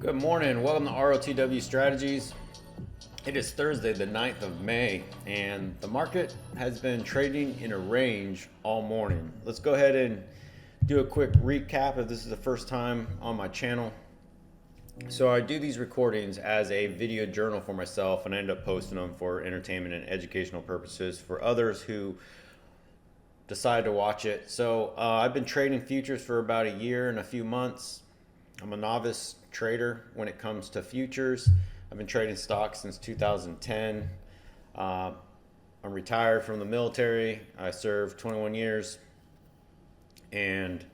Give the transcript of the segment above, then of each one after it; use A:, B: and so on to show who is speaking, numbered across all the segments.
A: Good morning. Welcome to RLTW Strategies. It is Thursday, the 9th of May, and the market has been trading in a range all morning. Let's go ahead and do a quick recap if this is the first time on my channel. So I do these recordings as a video journal for myself, and I end up posting them for entertainment and educational purposes for others who decide to watch it. So I've been trading futures for about a year and a few months. I'm a novice trader when it comes to futures. I've been trading stocks since 2010. I'm retired from the military. I served 21 years. And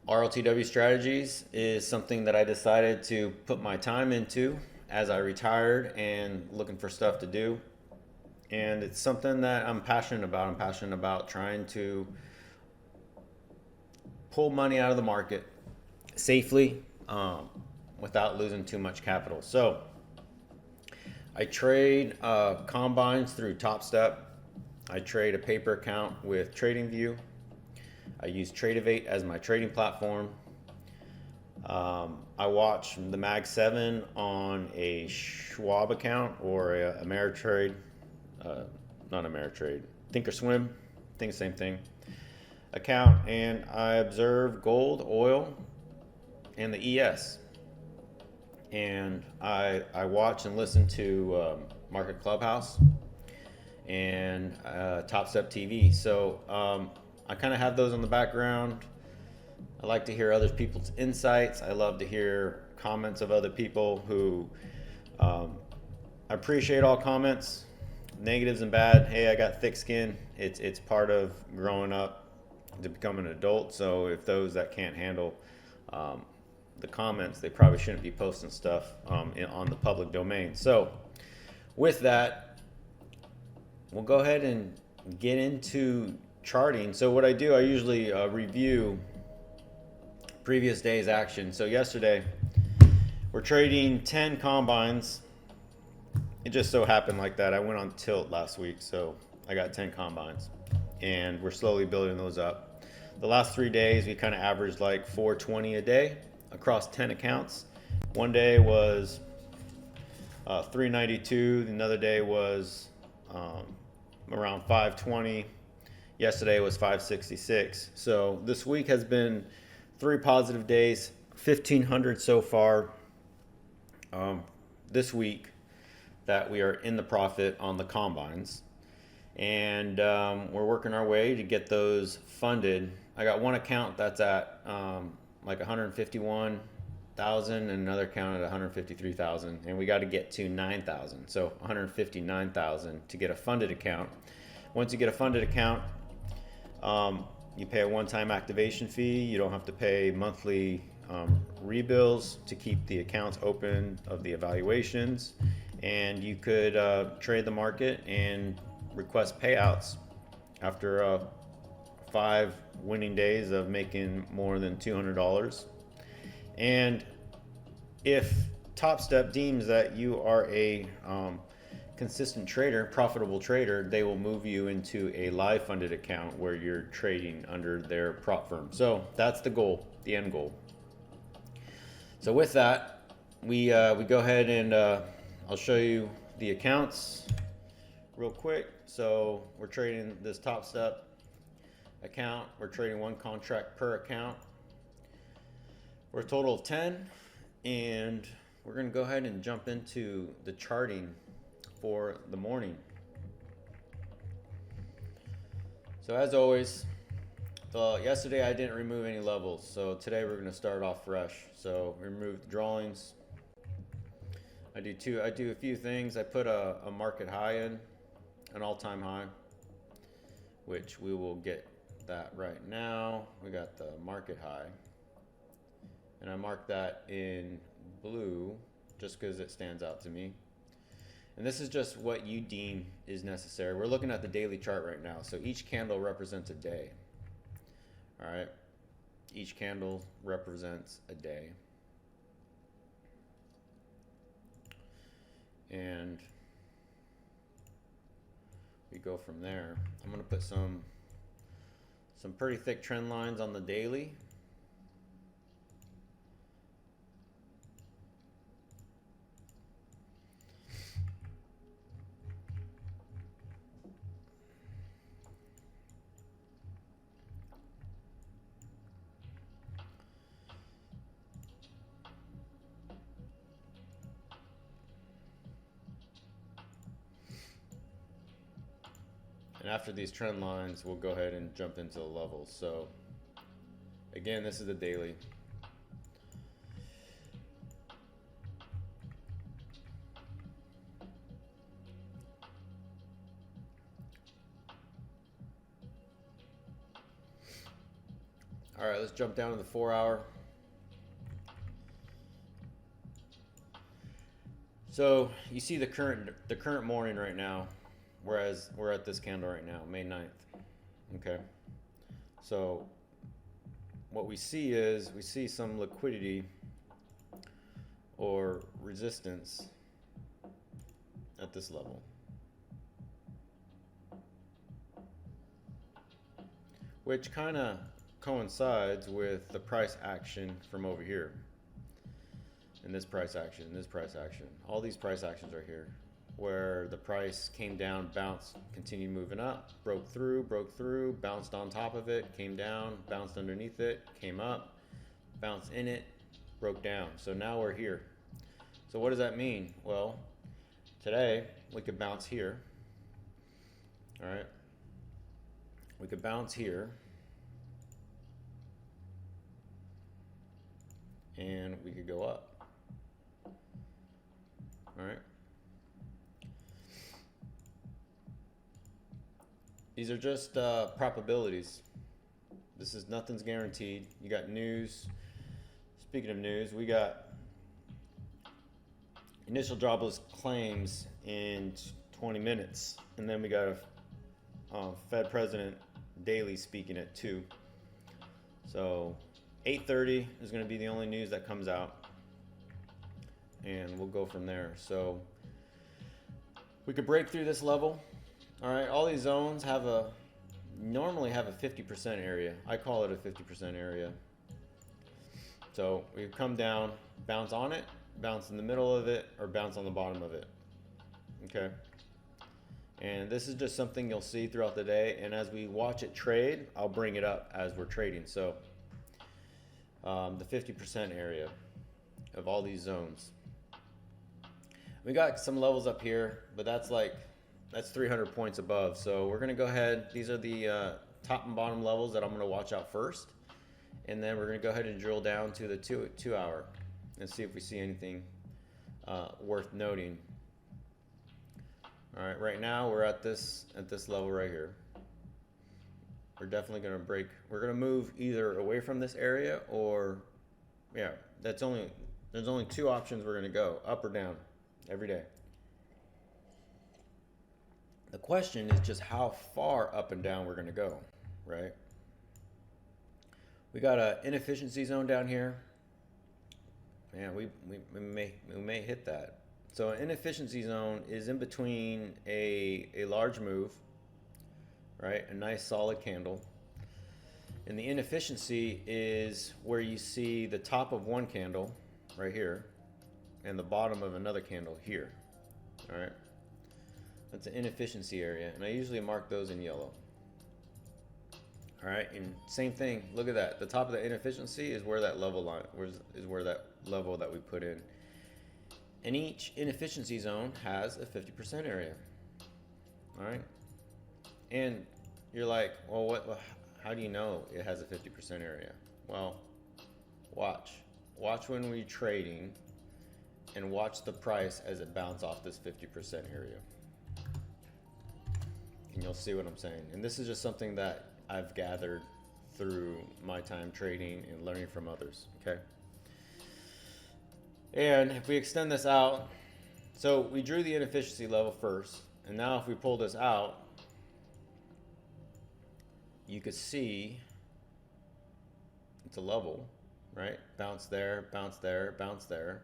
A: RLTW Strategies is something that I decided to put my time into as I retired and looking for stuff to do. And it's something that I'm passionate about. I'm passionate about trying to pull money out of the market safely without losing too much capital. So I trade combines through TopstepX. I trade a paper account with TradingView. I use Tradeovate as my trading platform. I watch the Mag 7 on a Schwab account or a Ameritrade, not Ameritrade, Thinkorswim, think the same thing, account, and I observe gold, oil, and the ES. And I watch and listen to Market Clubhouse and TopstepX TV. So I kind of have those on the background. I like to hear other people's insights. I love to hear comments of other people who I appreciate all comments, negatives and bad. Hey, I got thick skin. It's part of growing up to become an adult. So if those that can't handle the comments, they probably shouldn't be posting stuff on the public domain. So with that, we'll go ahead and get into charting. So what I do, I usually review previous day's action. So yesterday, we're trading 10 combines. It just so happened like that. I went on tilt last week, so I got 10 combines, and we're slowly building those up. The last 3 days, we kind of averaged like 420 a day across 10 accounts. One day was 392. Another day was around 520. Yesterday was 566. So this week has been 3 positive days, 1,500 so far this week that we are in the profit on the combines. And we're working our way to get those funded. I got one account that's at like 151,000 and another account at 153,000, and we got to get to 9,000, so 159,000 to get a funded account. Once you get a funded account, you pay a one-time activation fee. You don't have to pay monthly rebills to keep the accounts open of the evaluations, and you could trade the market and request payouts after 5 winning days of making more than $200. And if TopstepX deems that you are a consistent trader, profitable trader, they will move you into a live funded account where you're trading under their prop firm. So that's the goal, the end goal. So with that, we go ahead and I'll show you the accounts real quick. So we're trading this TopstepX account. We're trading 1 contract per account. We're a total of 10, and we're going to go ahead and jump into the charting for the morning. So as always, yesterday I didn't remove any levels, so today we're going to start off fresh. So remove the drawings. I do a few things. I put a market high in, an all-time high, which we will get that right now. We got the market high, and I marked that in blue just because it stands out to me. And this is just what you deem is necessary. We're looking at the daily chart right now, so each candle represents a day. All right, each candle represents a day, and we go from there. I'm going to put some pretty thick trend lines on the daily. And after these trend lines, we'll go ahead and jump into the levels. So again, this is the daily. All right, let's jump down to the 4 hour. So you see the current morning right now, whereas we're at this candle right now, May 9th. Okay. So what we see is we see some liquidity or resistance at this level, which kind of coincides with the price action from over here. And this price action, and this price action. All these price actions are here, where the price came down, bounced, continued moving up, broke through, bounced on top of it, came down, bounced underneath it, came up, bounced in it, broke down. So now we're here. So what does that mean? Well, today we could bounce here. All right. We could bounce here. And we could go up. All right. These are just probabilities. This is nothing's guaranteed. You got news. Speaking of news, we got initial jobless claims in 20 minutes, and then we got a Fed president daily speaking at 2. So 8:30 is going to be the only news that comes out, and we'll go from there. So we could break through this level. All right, all these zones normally have a 50% area. I call it a 50% area. So we come down, bounce on it, bounce in the middle of it, or bounce on the bottom of it. Okay. And this is just something you'll see throughout the day, and as we watch it trade, I'll bring it up as we're trading. So the 50% area of all these zones. We got some levels up here, but that's 300 points above. So we're gonna go ahead. These are the top and bottom levels that I'm gonna watch out first, and then we're gonna go ahead and drill down to the two hour and see if we see anything worth noting. All right, right now we're at this level right here. We're definitely gonna break. We're gonna move either away from this area or, yeah, there's only 2 options we're gonna go, up or down, every day. The question is just how far up and down we're gonna go, right? We got an inefficiency zone down here. Man, we may hit that. So an inefficiency zone is in between a large move, right? A nice solid candle. And the inefficiency is where you see the top of one candle right here and the bottom of another candle here. All right. That's an inefficiency area, and I usually mark those in yellow. All right, and same thing, look at that. The top of the inefficiency is where that level line is where that level that we put in. And each inefficiency zone has a 50% area. All right. And you're like, well, how do you know it has a 50% area? Well, watch when we're trading and watch the price as it bounces off this 50% area. And you'll see what I'm saying. And this is just something that I've gathered through my time trading and learning from others, okay? And if we extend this out, so we drew the inefficiency level first, and now if we pull this out, you could see it's a level, right? Bounce there, bounce there, bounce there,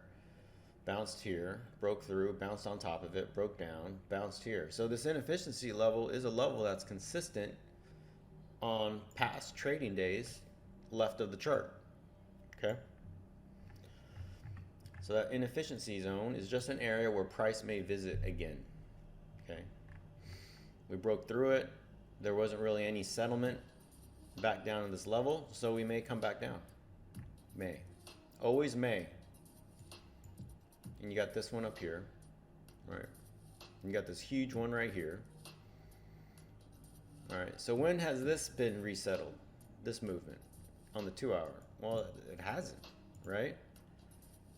A: bounced here, broke through, bounced on top of it, broke down, bounced here. So this inefficiency level is a level that's consistent on past trading days left of the chart, okay? So that inefficiency zone is just an area where price may visit again, okay? We broke through it. There wasn't really any settlement back down to this level, so we may come back down. May. Always may. And you got this one up here, right? You got this huge one right here. All right, so when has this been resettled, this movement on the 2 hour? Well, it hasn't, right?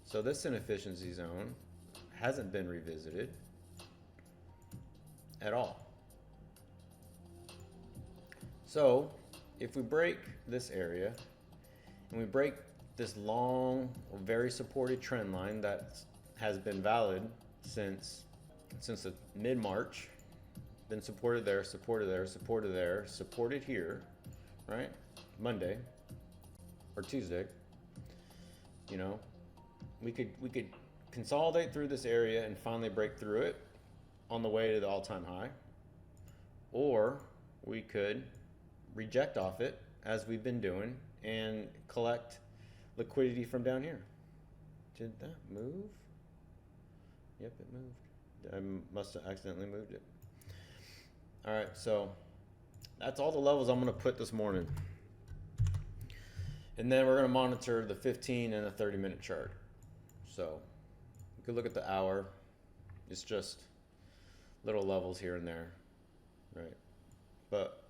A: So this inefficiency zone hasn't been revisited at all. So if we break this area and we break this long, very supported trend line that has been valid since the mid-March, been supported there, supported there, supported there, supported here, right? Monday or Tuesday, you know, we could consolidate through this area and finally break through it on the way to the all-time high, or we could reject off it as we've been doing and collect liquidity from down here. Did that move? Yep, it moved. I must have accidentally moved it. All right, so that's all the levels I'm going to put this morning. And then we're going to monitor the 15 and the 30-minute chart. So you can look at the hour. It's just little levels here and there, right? But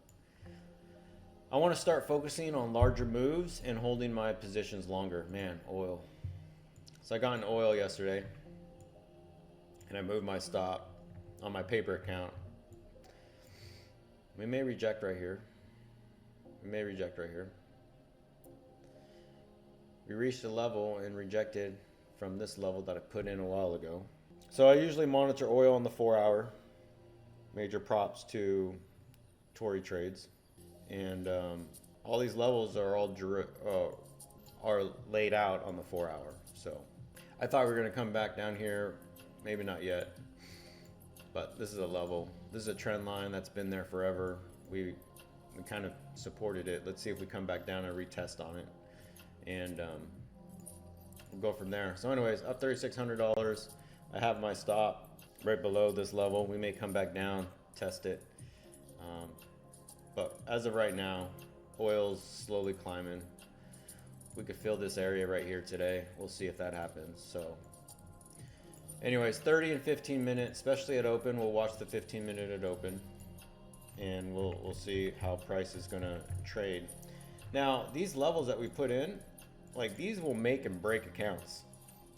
A: I want to start focusing on larger moves and holding my positions longer. Man, oil. So I got in oil yesterday and I moved my stop on my paper account. We may reject right here. We may reject right here. We reached a level and rejected from this level that I put in a while ago. So I usually monitor oil on the 4 hour, major props to Tory trades. And all these levels are all are laid out on the 4 hour. So I thought we were gonna come back down here, maybe not yet, but this is a level. This is a trend line that's been there forever. We kind of supported it. Let's see if we come back down and retest on it, and we'll go from there. So anyways, up $3,600. I have my stop right below this level. We may come back down, test it. But as of right now, oil's slowly climbing. We could fill this area right here today. We'll see if that happens. So anyways, 30 and 15 minutes, especially at open. We'll watch the 15-minute at open, and we'll see how price is gonna trade. Now, these levels that we put in, like, these will make and break accounts.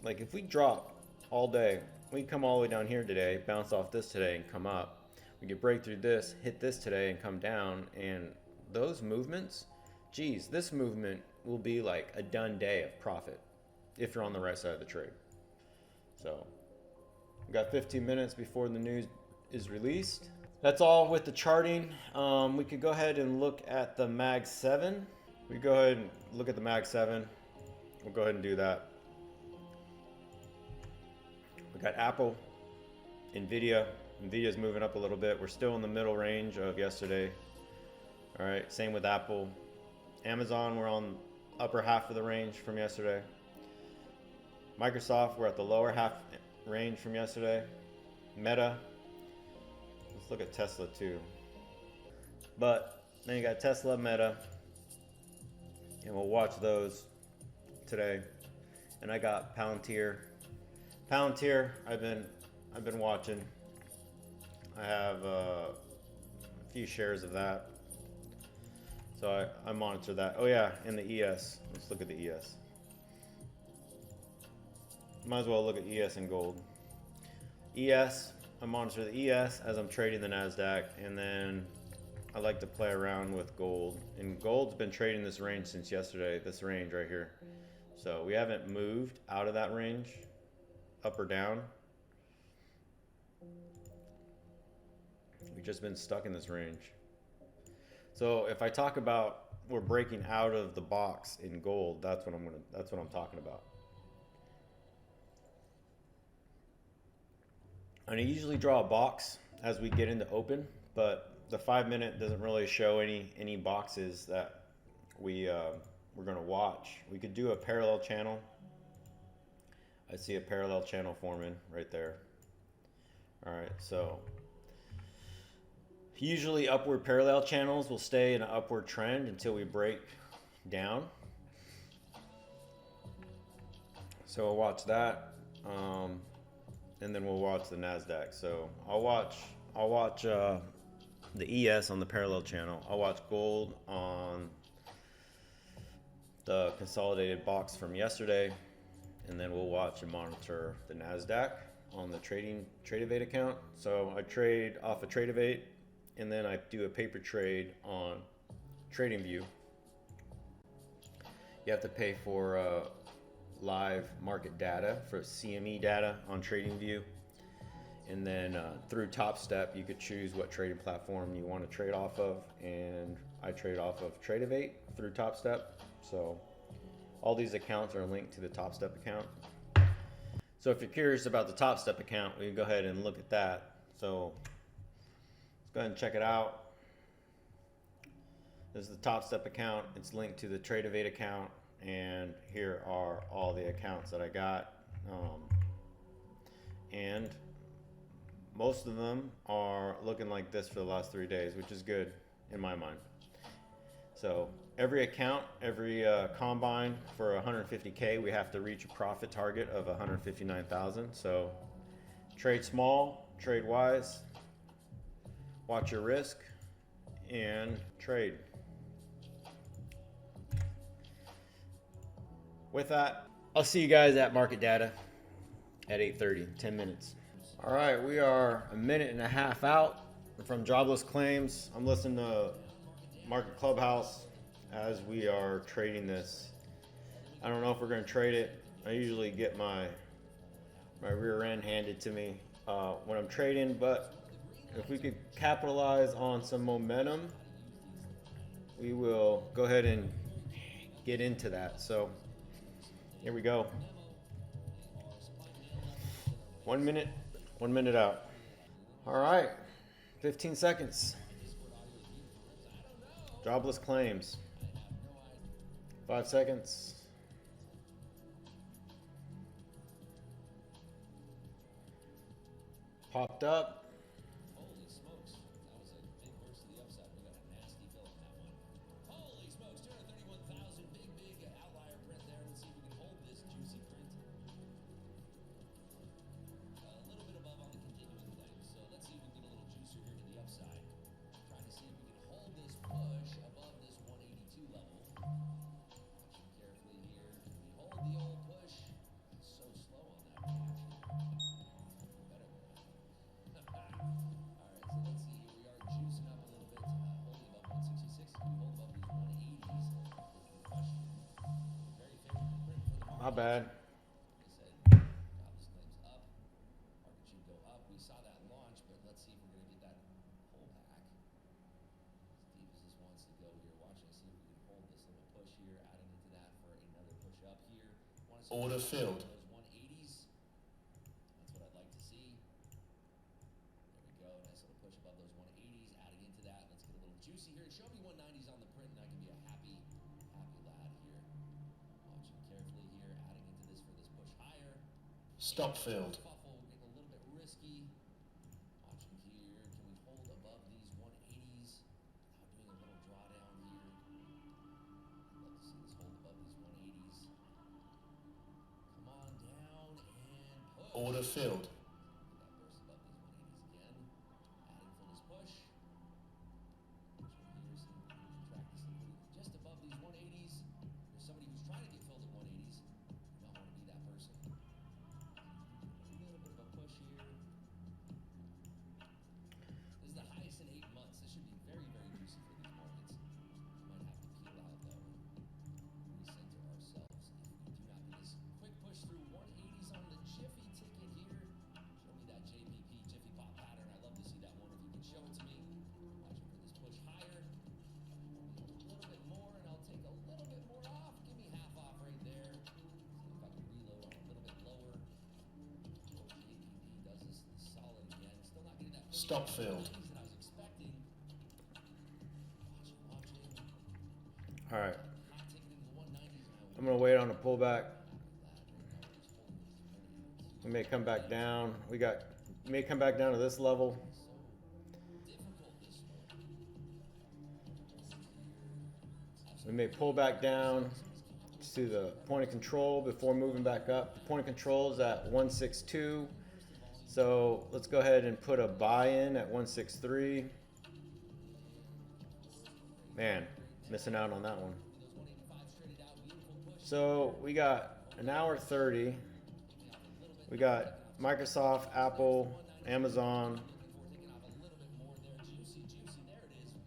A: Like, if we drop all day, we come all the way down here today, bounce off this today and come up. We could break through this, hit this today and come down, and those movements, geez, this movement will be like a done day of profit if you're on the right side of the trade. So we've got 15 minutes before the news is released. That's all with the charting. We could go ahead and look at the Mag 7. We go ahead and look at the Mag 7. We'll go ahead and do that. We got Apple, Nvidia. Nvidia's moving up a little bit. We're still in the middle range of yesterday. All right, same with Apple. Amazon, we're on upper half of the range from yesterday. Microsoft, we're at the lower half range from yesterday. Meta, let's look at Tesla too. But then you got Tesla, Meta, and we'll watch those today. And I got Palantir. Palantir, I've been watching. I have a few shares of that, so I monitor that. Oh yeah, and the ES. Let's look at the ES. Might as well look at ES and gold. ES, I monitor the ES as I'm trading the NASDAQ, and then I like to play around with gold. And gold's been trading this range since yesterday, this range right here. So we haven't moved out of that range, up or down. We've just been stuck in this range. So if I talk about we're breaking out of the box in gold, that's what I'm talking about. And I usually draw a box as we get into open, but the 5-minute doesn't really show any boxes that we're going to watch. We could do a parallel channel. I see a parallel channel forming right there. All right, so usually upward parallel channels will stay in an upward trend until we break down. So we'll watch that, and then we'll watch the NASDAQ. So I'll watch the ES on the parallel channel. I'll watch gold on the consolidated box from yesterday, and then we'll watch and monitor the NASDAQ on the Tradeovate account. So I trade off of Tradeovate, and then I do a paper trade on TradingView. You have to pay for live market data for CME data on TradingView. And then through TopStep, you could choose what trading platform you want to trade off of. And I trade off of Tradeovate through TopStep. So all these accounts are linked to the TopStep account. So if you're curious about the TopStep account, we can go ahead and look at that. So let's go ahead and check it out. This is the TopStep account. It's linked to the Tradeovate account. And here are all the accounts that I got. And most of them are looking like this for the last 3 days, which is good in my mind. So every account, every combine for 150K, we have to reach a profit target of 159,000. So trade small, trade wise, watch your risk, and trade. With that, I'll see you guys at market data at 8:30, 10 minutes. All right, we are a minute and a half out from Jobless Claims. I'm listening to Market Clubhouse as we are trading this. I don't know if we're going to trade it. I usually get my rear end handed to me when I'm trading, but if we could capitalize on some momentum, we will go ahead and get into that. So here we go. 1 minute, 1 minute out. All right, 15 seconds. Jobless Claims. 5 seconds. Popped up.
B: Holy smokes, that was a big burst to the upside. We got a nasty fill on that one. Holy smokes, 231,000, big outlier print there. Let's see if we can hold this juicy print. A little bit above on the continuing length, so let's see if we can get a little juicier here to the upside. Trying to see if we can hold this push above this 182 level. Watching carefully here. Can we hold the old push? So slow on that reaction. Better than that. All right, so let's see here. We are juicing up a little bit, holding above 166. Can we hold above these 180s? Question. Very favorable print for the market.
A: Not bad.
B: Like I said, Jobless Claims up. Market should go up. We saw that launch, but let's see if we're going to get that pullback. As deep as this wants to go here. Watching to see if we can hold this little push here, adding into that for another push up here. Want to see
C: Order filled.
B: those 180s. That's what I'd like to see. There we go. Nice little push above those 180s, adding into that. Let's get a little juicy here. Show me 190s on the print, and I can be a happy lad here. Watching carefully here, adding into this for this push higher.
C: Stop filled.
B: Fuffle, getting a little bit risky. Watching here, can we hold above these 180s without doing a little drawdown here? I'd love to see this hold above these 180s. Come on down and push.
C: Order filled.
B: Get that burst above these 180s again. Adding for this push. Watching here, see if we can contract this liquidity just above these 180s. There's somebody who's trying to get filled at 180s. You don't want to be that person. A little bit of a push here. This is the highest in 8 months. This should be very, very juicy for these markets. We might have to peel out though and recenter ourselves if we do not get this quick push through 180s on the Jiffy ticket here. Show me that JPP, Jiffy Pop pattern. I love to see that one if you can show it to me. Watching for this push higher. Show me a little bit more and I'll take a little bit more off. Give me half off right there. See if I can reload on a little bit lower. Hope JPP does this solid again. Still not getting that push
C: Stop
B: through
C: filled.
B: 180s that I was expecting. Watching.
A: All right,
B: Hot ticket into the 190s now.
A: I'm gonna wait on a pullback. We may come back down. We may come back down to this level. We may pull back down to the point of control before moving back up. The point of control is at 162. So let's go ahead and put a buy in at 163. Man, missing out on that one. So we got an hour 30. We got Microsoft, Apple, Amazon.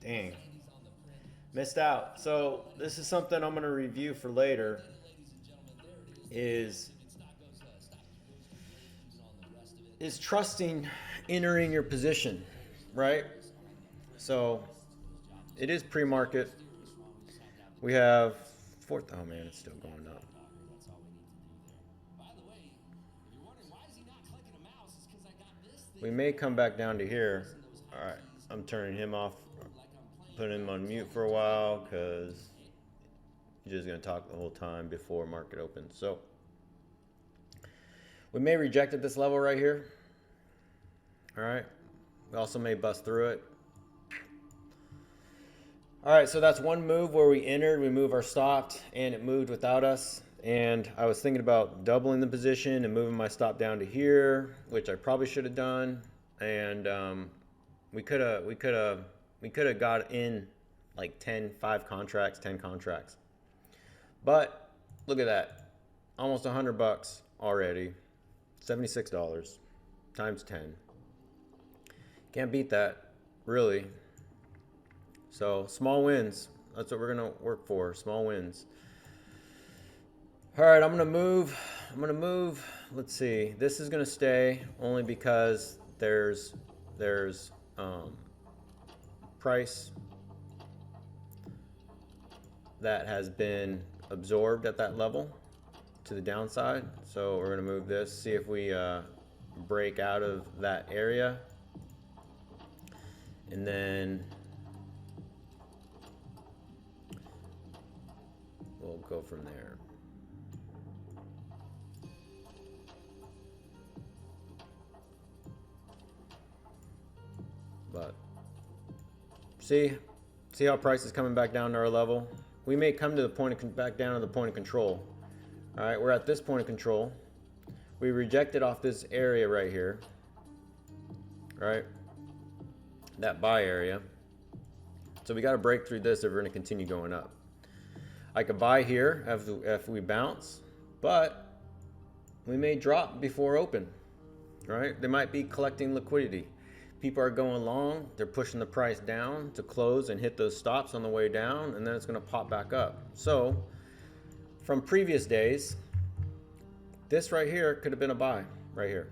A: Dang. Missed out. So this is something I'm going to review for later. Is trusting entering your position, right? So it is pre-market. We have fourth. Oh man, it's still going up. We may come back down to here. All right, I'm turning him off, putting him on mute for a while because he's just going to talk the whole time before market opens. So we may reject at this level right here. All right, we also may bust through it. All right, so that's one move where we entered, we moved our stopped, and it moved without us. And I was thinking about doubling the position and moving my stop down to here, which I probably should have done. And we could have got in like 10 contracts. But look at that, almost $100 already, $76 times 10. Can't beat that, really. So small wins, that's what we're gonna work for, small wins. All right, I'm gonna move. Let's see, this is gonna stay only because there's price that has been absorbed at that level to the downside. So we're gonna move this, see if we break out of that area, and then we'll go from there. But see how price is coming back down to our level. We may come to the point of back down to the point of control. All right, we're at this point of control. We rejected off this area right here, right? That buy area. So we got to break through this if we're going to continue going up. I could buy here if we bounce, but we may drop before open, right? They might be collecting liquidity. People are going long, they're pushing the price down to close and hit those stops on the way down, and then it's going to pop back up. So from previous days, this right here could have been a buy right here.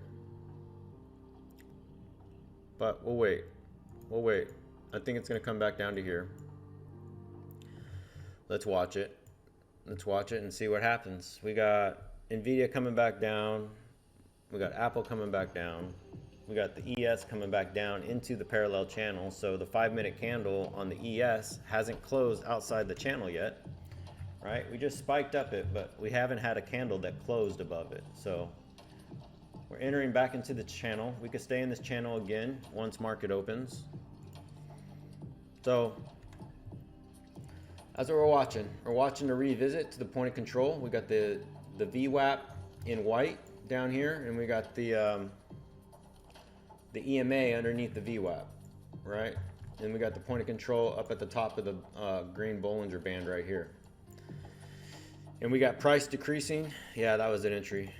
A: But we'll wait. I think it's going to come back down to here. Let's watch it and see what happens. We got Nvidia coming back down. We got Apple coming back down. We got the ES coming back down into the parallel channel. So the 5-minute candle on the ES hasn't closed outside the channel yet, right? We just spiked up it, but we haven't had a candle that closed above it. So we're entering back into the channel. We could stay in this channel again once market opens. So that's what we're watching. We're watching to revisit to the point of control. We got the VWAP in white down here, and we got the EMA underneath the VWAP, right? And we got the point of control up at the top of the green Bollinger Band right here. And we got price decreasing. Yeah, that was an entry.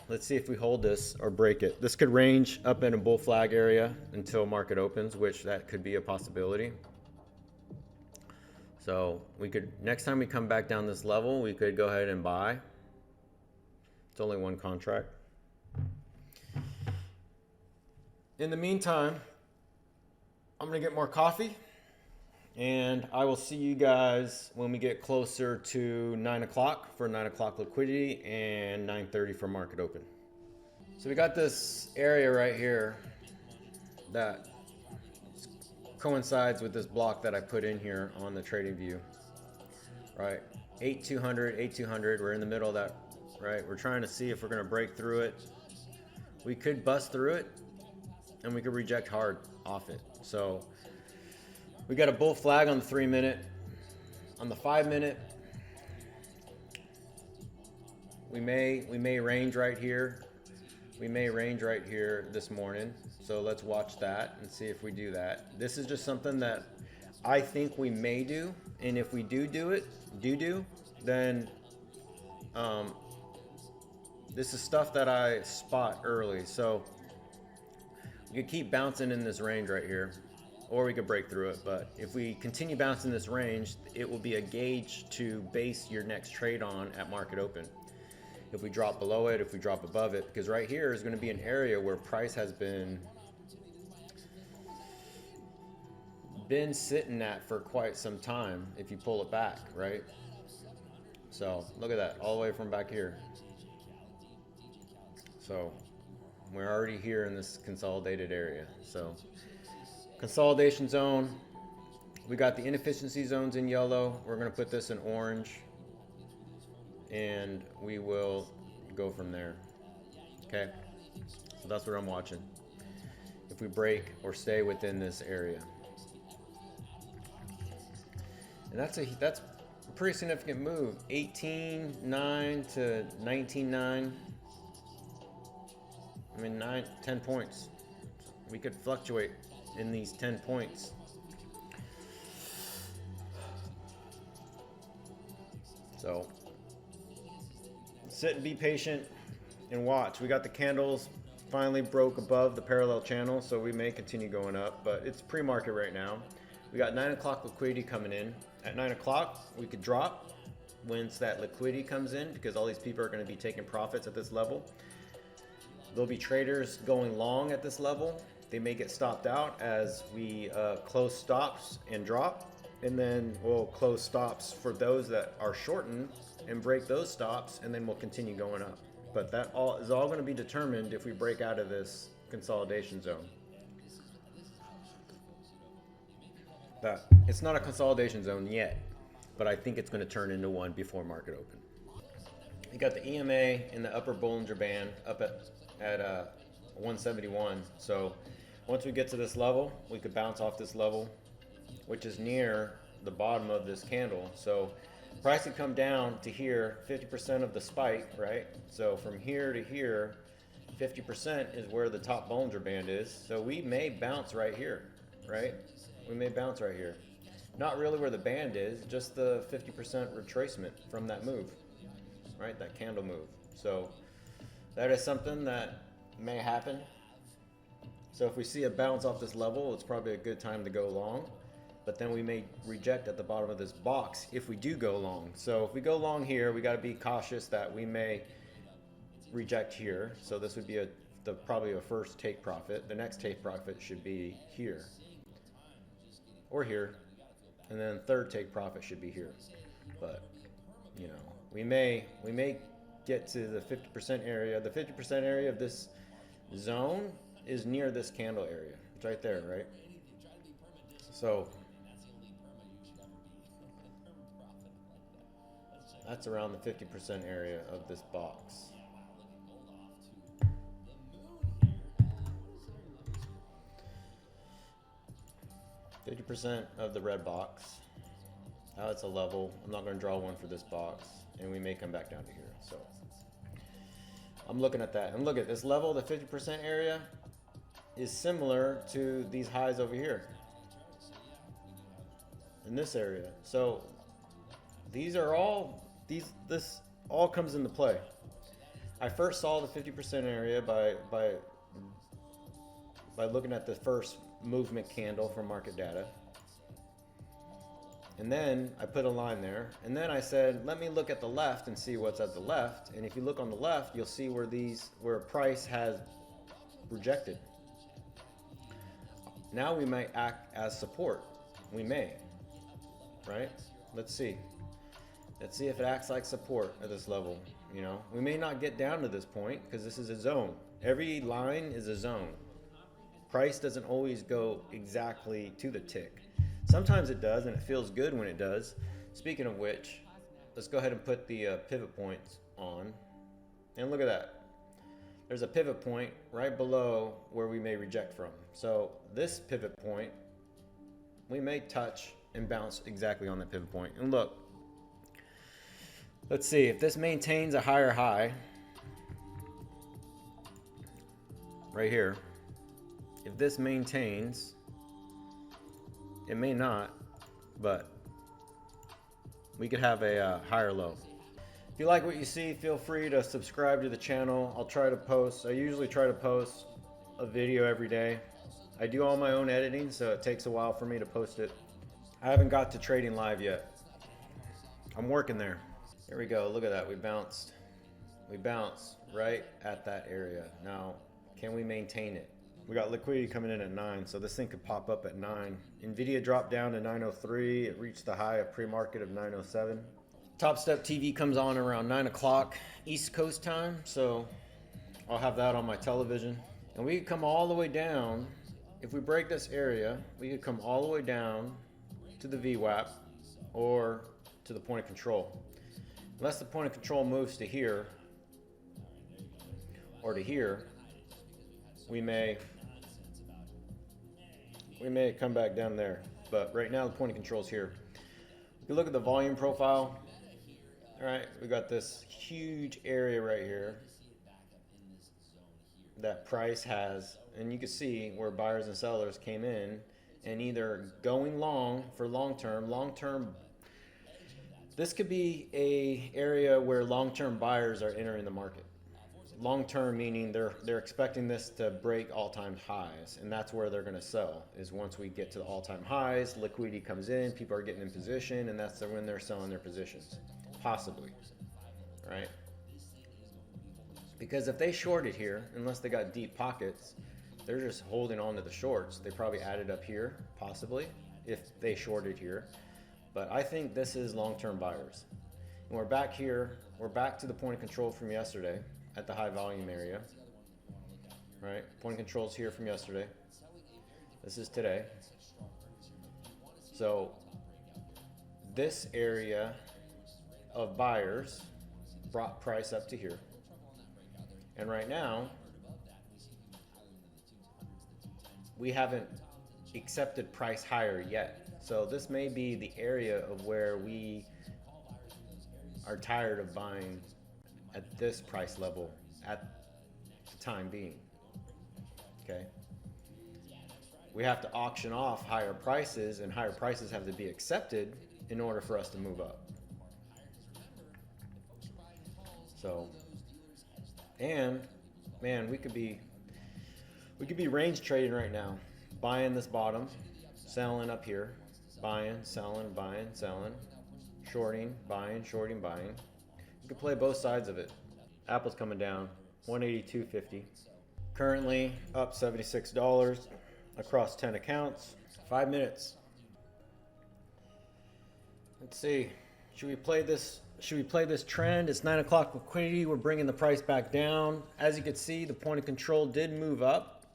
A: Let's see if we hold this or break it. This could range up in a bull flag area until market opens, which that could be a possibility. So we could, next time we come back down this level, we could go ahead and buy. It's only one contract. In the meantime, I'm gonna get more coffee, and I will see you guys when we get closer to 9 o'clock for 9 o'clock liquidity and 9:30 for market open. So we got this area right here that coincides with this block that I put in here on the trading view, right? 8200, we're in the middle of that, right? We're trying to see if we're gonna break through it. We could bust through it, and we could reject hard off it. So we got a bull flag on the 3-minute. On the 5-minute, we may range right here. We may range right here this morning. So let's watch that and see if we do that. This is just something that I think we may do. And if we do, then this is stuff that I spot early. So we could keep bouncing in this range right here, or we could break through it. But if we continue bouncing this range, it will be a gauge to base your next trade on at market open. If we drop below it, if we drop above it, because right here is going to be an area where price has been sitting at for quite some time if you pull it back, right? So look at that, all the way from back here. So we're already here in this consolidated area. So consolidation zone, we got the inefficiency zones in yellow. We're going to put this in orange, and we will go from there. Okay, so that's what I'm watching, if we break or stay within this area. And that's a pretty significant move. 18.9 to 19.9. I mean, 10 points. We could fluctuate in these 10 points. So sit and be patient and watch. We got the candles finally broke above the parallel channel, so we may continue going up, but it's pre-market right now. We got 9 o'clock liquidity coming in. At 9 o'clock, we could drop once that liquidity comes in, because all these people are going to be taking profits at this level. There'll be traders going long at this level. They may get stopped out as we close stops and drop, and then we'll close stops for those that are shortened and break those stops, and then we'll continue going up. But that is all going to be determined if we break out of this consolidation zone. It's not a consolidation zone yet, but I think it's going to turn into one before market open. You got the EMA in the upper Bollinger Band up at 171. So once we get to this level, we could bounce off this level, which is near the bottom of this candle. So price could come down to here, 50% of the spike, right? So from here to here, 50% is where the top Bollinger Band is. So we may bounce right here, right? We may bounce right here. Not really where the band is, just the 50% retracement from that move, right? That candle move. So that is something that may happen. So if we see a bounce off this level, it's probably a good time to go long. But then we may reject at the bottom of this box if we do go long. So if we go long here, we got to be cautious that we may reject here. So this would be probably a first take profit. The next take profit should be here or here, and then third take profit should be here. But you know, we may get to the 50% area. The 50% area of this zone is near this candle area. It's right there, right? So that's around the 50% area of this box. 50% of the red box. Now it's a level. I'm not going to draw one for this box, and we may come back down to here. So I'm looking at that, and look at this level. The 50% area is similar to these highs over here in this area. So these are all this all comes into play. I first saw the 50% area by looking at the first movement candle from market data, and then I put a line there, and then I said, let me look at the left and see what's at the left. And if you look on the left, you'll see where price has rejected. Now we might act as support. We may, right? Let's see if it acts like support at this level. You know, we may not get down to this point because this is a zone. Every line is a zone. Price doesn't always go exactly to the tick. Sometimes it does, and it feels good when it does. Speaking of which, let's go ahead and put the pivot points on. And look at that. There's a pivot point right below where we may reject from. So this pivot point, we may touch and bounce exactly on that pivot point. And look, let's see if this maintains a higher high right here. If this maintains, it may not, but we could have a higher low. If you like what you see, feel free to subscribe to the channel. I'll try to post, I usually try to post a video every day. I do all my own editing, so it takes a while for me to post it. I haven't got to trading live yet. I'm working there. Here we go, look at that, we bounced. We bounced right at that area. Now, can we maintain it? We got liquidity coming in at 9, so this thing could pop up at 9. Nvidia dropped down to 903. It reached the high of pre-market of 907. Top Step TV comes on around 9 o'clock East Coast time, so I'll have that on my television. And we could come all the way down. If we break this area, we could come all the way down to the VWAP or to the point of control. Unless the point of control moves to here or to here, we may come back down there. But right now the point of control is here. If you look at the volume profile, all right, we got this huge area right here that price has, and you can see where buyers and sellers came in and either going long for long-term, this could be a area where long-term buyers are entering the market. Long-term meaning they're expecting this to break all-time highs, and that's where they're going to sell, is once we get to the all-time highs, liquidity comes in, people are getting in position, and that's when they're selling their positions. Possibly, right? Because if they shorted here, unless they got deep pockets, they're just holding on to the shorts. They probably added up here, possibly, if they shorted here. But I think this is long-term buyers. And we're back here, we're back to the point of control from yesterday at the high volume area, right? Point of control is here from yesterday. This is today. So this area of buyers brought price up to here. And right now, we haven't accepted price higher yet. So this may be the area of where we are tired of buying at this price level at the time being. Okay. We have to auction off higher prices, and higher prices have to be accepted in order for us to move up. So, and man, we could be range trading right now, buying this bottom, selling up here, buying, selling, buying, selling, shorting, buying, shorting, buying. You can play both sides of it. Apple's coming down, 182.50. Currently up $76 across 10 accounts. 5 minutes. Let's see. Should we play this? Should we play this trend? It's 9 o'clock liquidity. We're bringing the price back down. As you can see, the point of control did move up.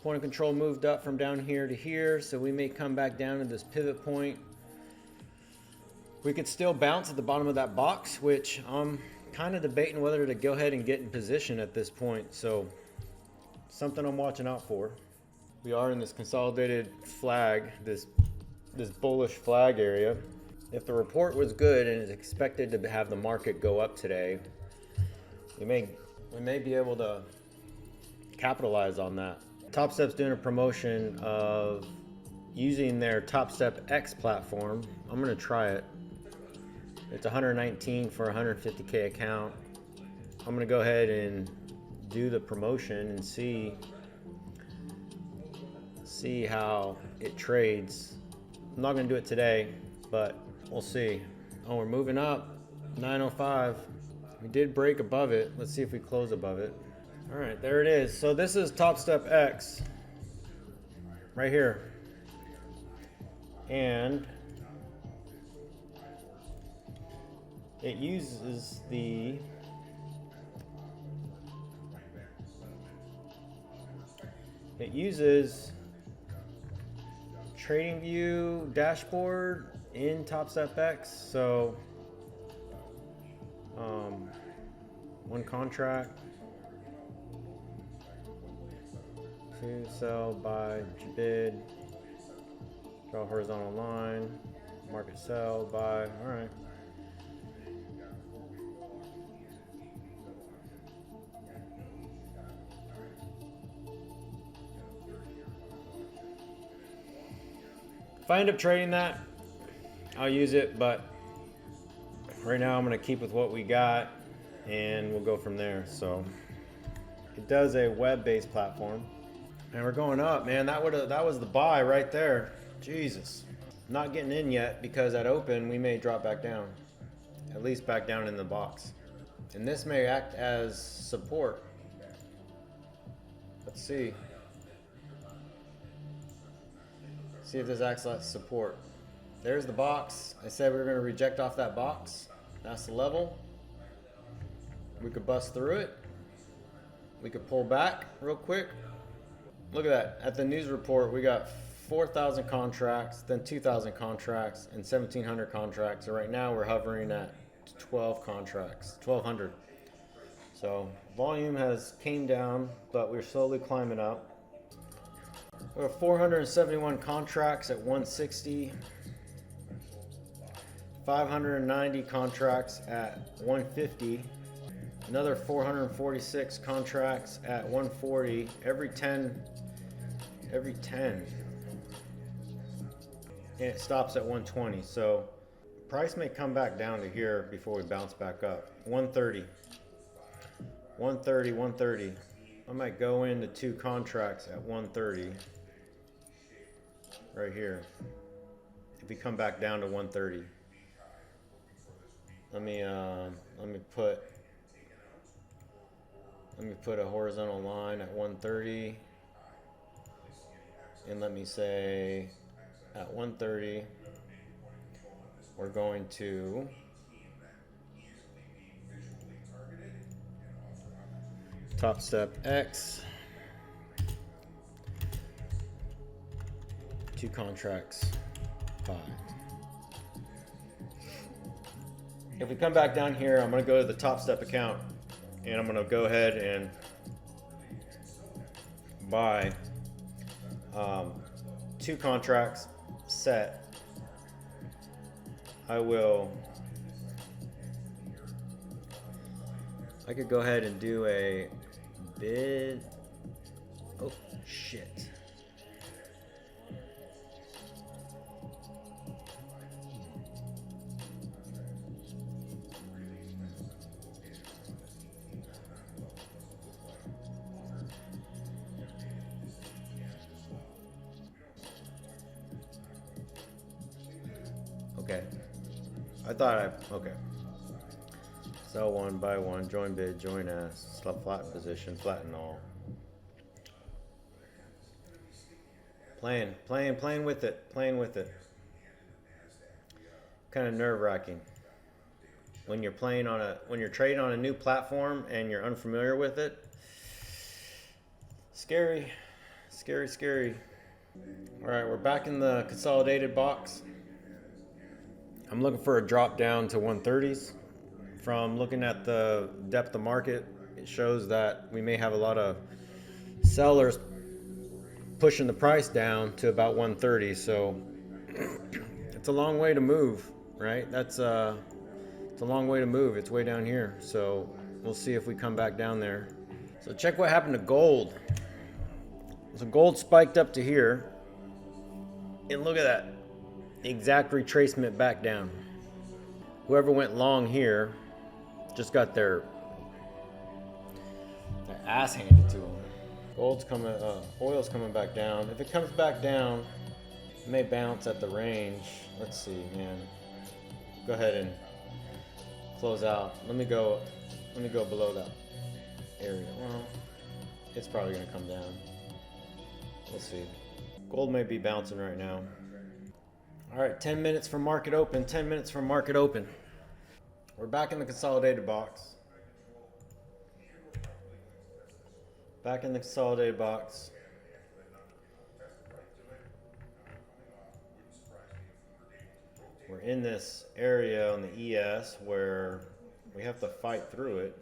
A: Point of control moved up from down here to here, so we may come back down to this pivot point. We could still bounce at the bottom of that box, which I'm kind of debating whether to go ahead and get in position at this point. So something I'm watching out for. We are in this consolidated flag, this bullish flag area. If the report was good and is expected to have the market go up today, we may be able to capitalize on that. TopStep's doing a promotion of using their TopstepX platform. I'm gonna try it. It's $119 for a 150K account. I'm gonna go ahead and do the promotion and see how it trades. I'm not gonna do it today, but we'll see. Oh, we're moving up, 905. We did break above it. Let's see if we close above it. All right, there it is. So this is TopstepX right here. And it uses TradingView dashboard in TopstepX. So one contract, to sell, buy, bid, draw horizontal line, market sell, buy. All right. If I end up trading that, I'll use it, but right now I'm gonna keep with what we got and we'll go from there. So it does a web-based platform. And we're going up, man. That was the buy right there. Jesus. Not getting in yet because at open we may drop back down. At least back down in the box. And this may act as support. Let's see. See if this acts like support. There's the box. I said we were going to reject off that box. That's the level. We could bust through it. We could pull back real quick. Look at that. At the news report, we got 4,000 contracts, then 2,000 contracts, and 1,700 contracts. So right now we're hovering at 12 contracts, 1,200. So volume has came down, but we're slowly climbing up. We have 471 contracts at 160. 590 contracts at 150. Another 446 contracts at 140. Every 10. And it stops at 120. So price may come back down to here before we bounce back up. 130. 130. I might go into 2 contracts at 130. Right here. If we come back down to 130. Let me put a horizontal line at 130, and let me say at 130 we're going to TopstepX 2 contracts 5. If we come back down here, I'm going to go to the TopStep account and I'm going to go ahead and buy 2 contracts set. I could go ahead and do a bid. Oh, shit. Okay. Okay. Sell one, buy one, join bid, join ask, flatten position, flatten all. Playing with it. Kind of nerve-wracking. When you're trading on a new platform and you're unfamiliar with it. Scary. All right, we're back in the consolidated box. I'm looking for a drop down to 130s. From looking at the depth of market, it shows that we may have a lot of sellers pushing the price down to about 130. So it's a long way to move, right? It's a long way to move. It's way down here. So we'll see if we come back down there. So check what happened to gold. So gold spiked up to here. And look at that. Exact retracement back down. Whoever went long here just got their ass handed to them. Oil's coming back down. If it comes back down, it may bounce at the range. Let's see, man. Go ahead and close out. Let me go below that area. Well, it's probably gonna come down. We'll see. Gold may be bouncing right now. All right, 10 minutes from market open. We're back in the consolidated box. We're in this area on the ES where we have to fight through it.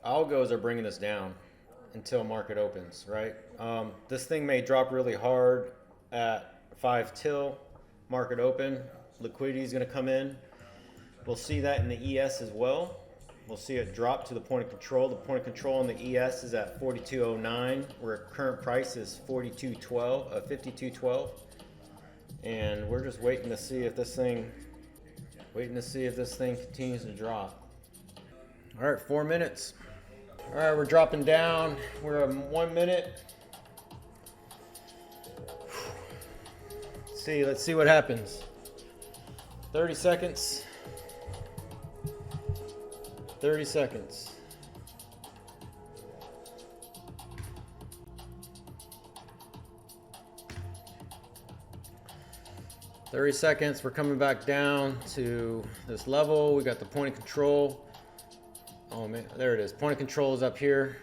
A: Algos are bringing us down until market opens, right? This thing may drop really hard at 5 till market open. Liquidity is going to come in. We'll see that in the ES as well. We'll see it drop to the point of control. The point of control in the ES is at 42.09, where current price is 52.12. And we're just waiting to see if this thing, Waiting to see if this thing continues to drop. All right, 4 minutes. All right, we're dropping down. We're at 1 minute. Let's see what happens. 30 seconds. 30 seconds. We're coming back down to this level. We got the point of control. Oh man, there it is. Point of control is up here.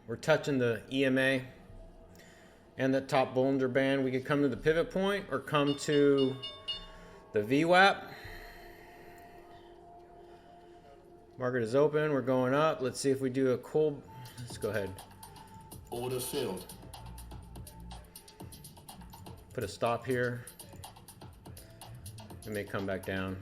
A: We're touching the EMA and the top Bollinger Band. We could come to the pivot point or come to the VWAP. Market is open. We're going up. Let's see if we do a cool. Let's go ahead.
C: Order filled.
A: Put a stop here. It may come back down.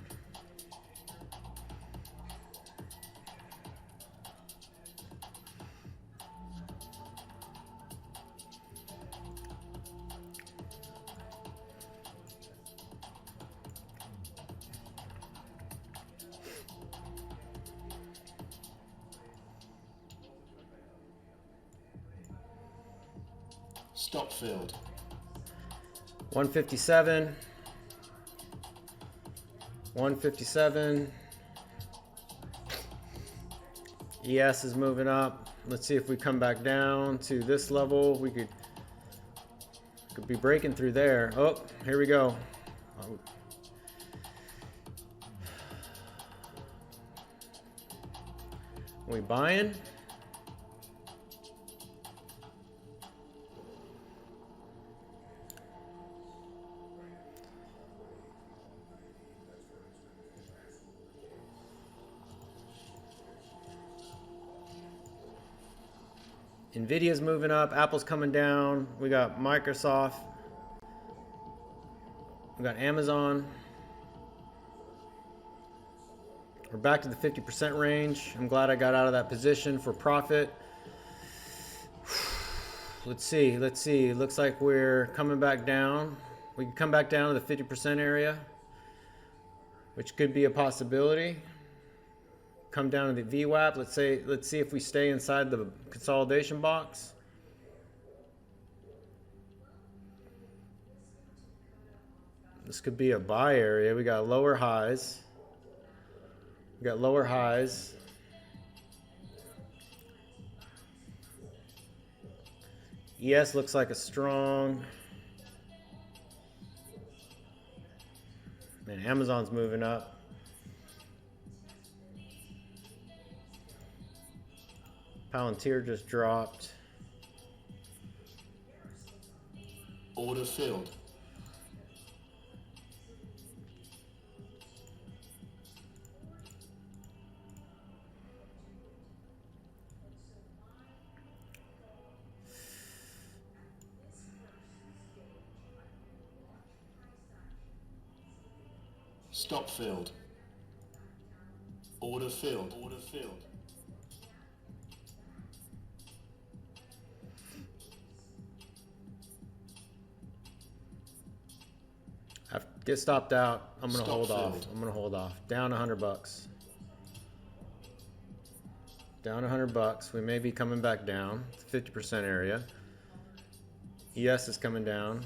C: Stop filled.
A: 157. 157. ES is moving up. Let's see if we come back down to this level. We could be breaking through there. Oh, here we go. Are we buying? Nvidia's moving up, Apple's coming down, we got Microsoft, we got Amazon. We're back to the 50% range. I'm glad I got out of that position for profit. Let's see. It looks like we're coming back down. We can come back down to the 50% area, which could be a possibility. Come down to the VWAP. Let's see if we stay inside the consolidation box. This could be a buy area. We got lower highs. ES looks like a strong. Man, Amazon's moving up. Palantir just dropped.
C: Order filled. Stop filled. Order filled. Order filled.
A: Get stopped out. I'm gonna
C: Stop
A: hold
C: filled.
A: off. I'm gonna hold off. Down $100. Down $100. We may be coming back down. 50% area. ES is coming down.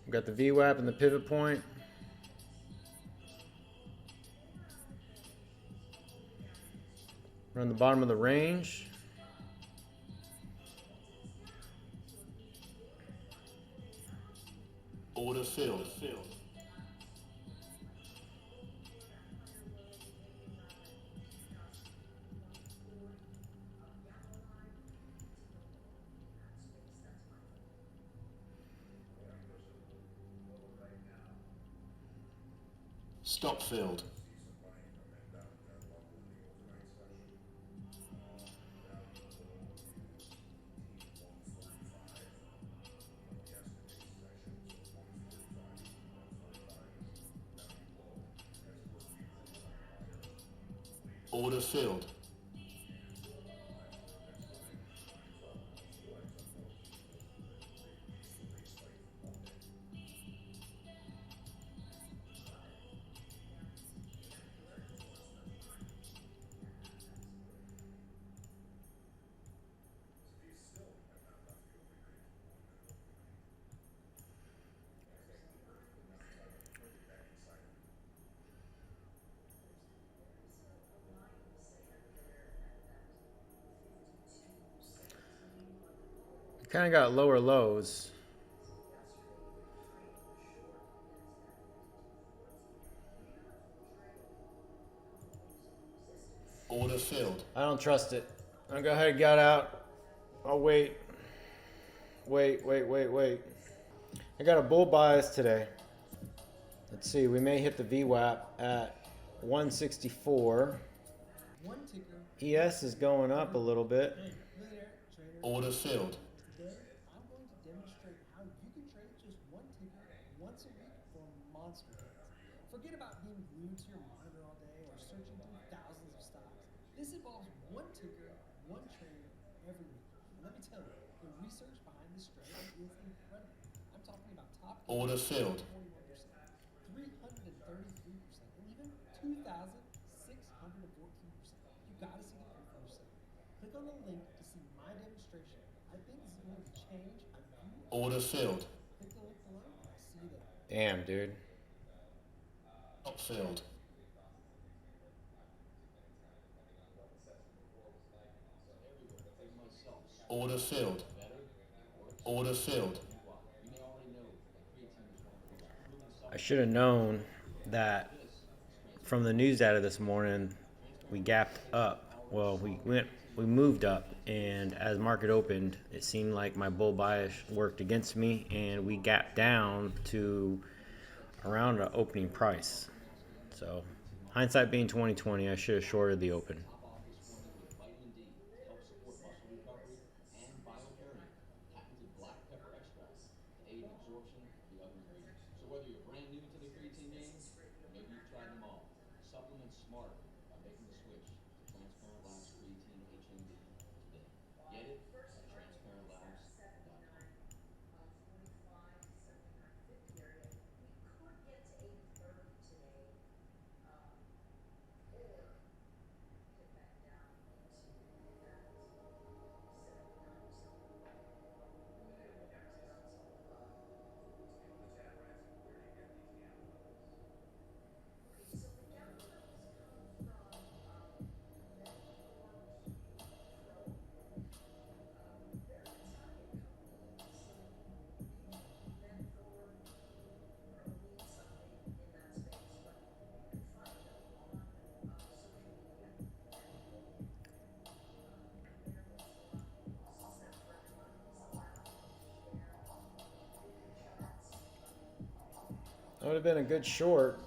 A: We've got the VWAP and the pivot point. We're on the bottom of the range.
C: Order filled. Stop filled. Order filled.
A: Kind of got lower lows.
C: Order filled.
A: I don't trust it. I'll go ahead and get out. I'll wait. Wait. I got a bull bias today. Let's see, we may hit the VWAP at 164.
D: One ticker.
A: ES is going up a little bit.
D: Look there, trader.
C: Order filled.
D: Today, I'm going to demonstrate how you can trade just one ticker once a week for monster hits. Forget about being glued to your monitor all day or searching through thousands of stocks. This involves one ticker, one trade every week. And let me tell you, the research behind this strategy is incredible. I'm talking about top
C: Order filled.
D: 333%, and even 2,614%. You gotta see the proof for yourself. Click on the link to see my demonstration. I think this is going to change how you
C: Order filled.
D: click the link below, and I'll see you there.
A: Damn, dude.
C: Stop filled. Order filled. Order filled.
A: I should have known that from the news data this morning, we gapped up. Well, we moved up, and as market opened, it seemed like my bull bias worked against me, and we gapped down to around the opening price. So, hindsight being 2020, I should have shorted the open. That would have been a good short.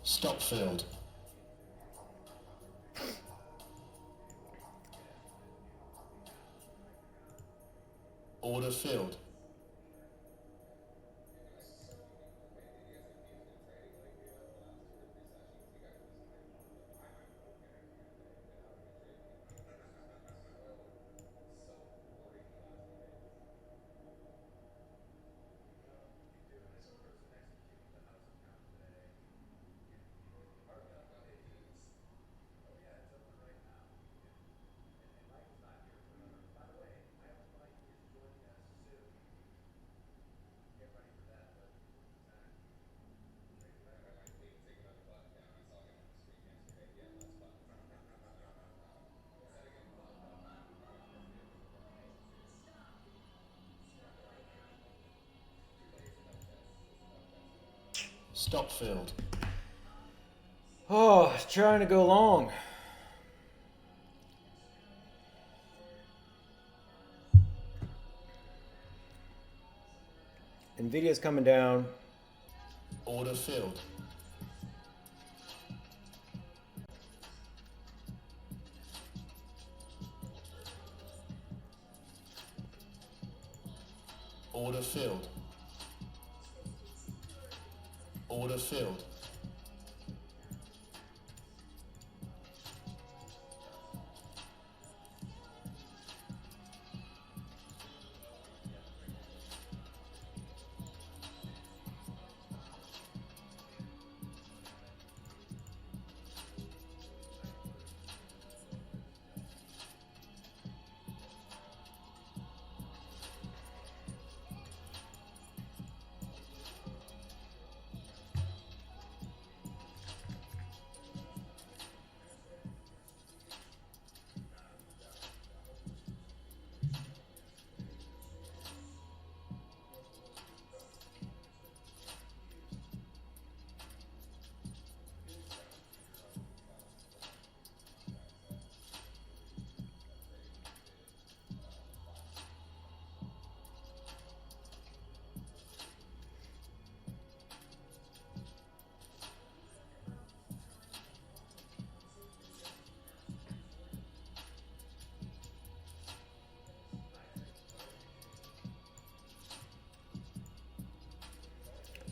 C: Stop filled. Order filled. Stop filled.
A: Oh, trying to go long. Nvidia's coming down.
C: Order filled. Order filled. Order filled.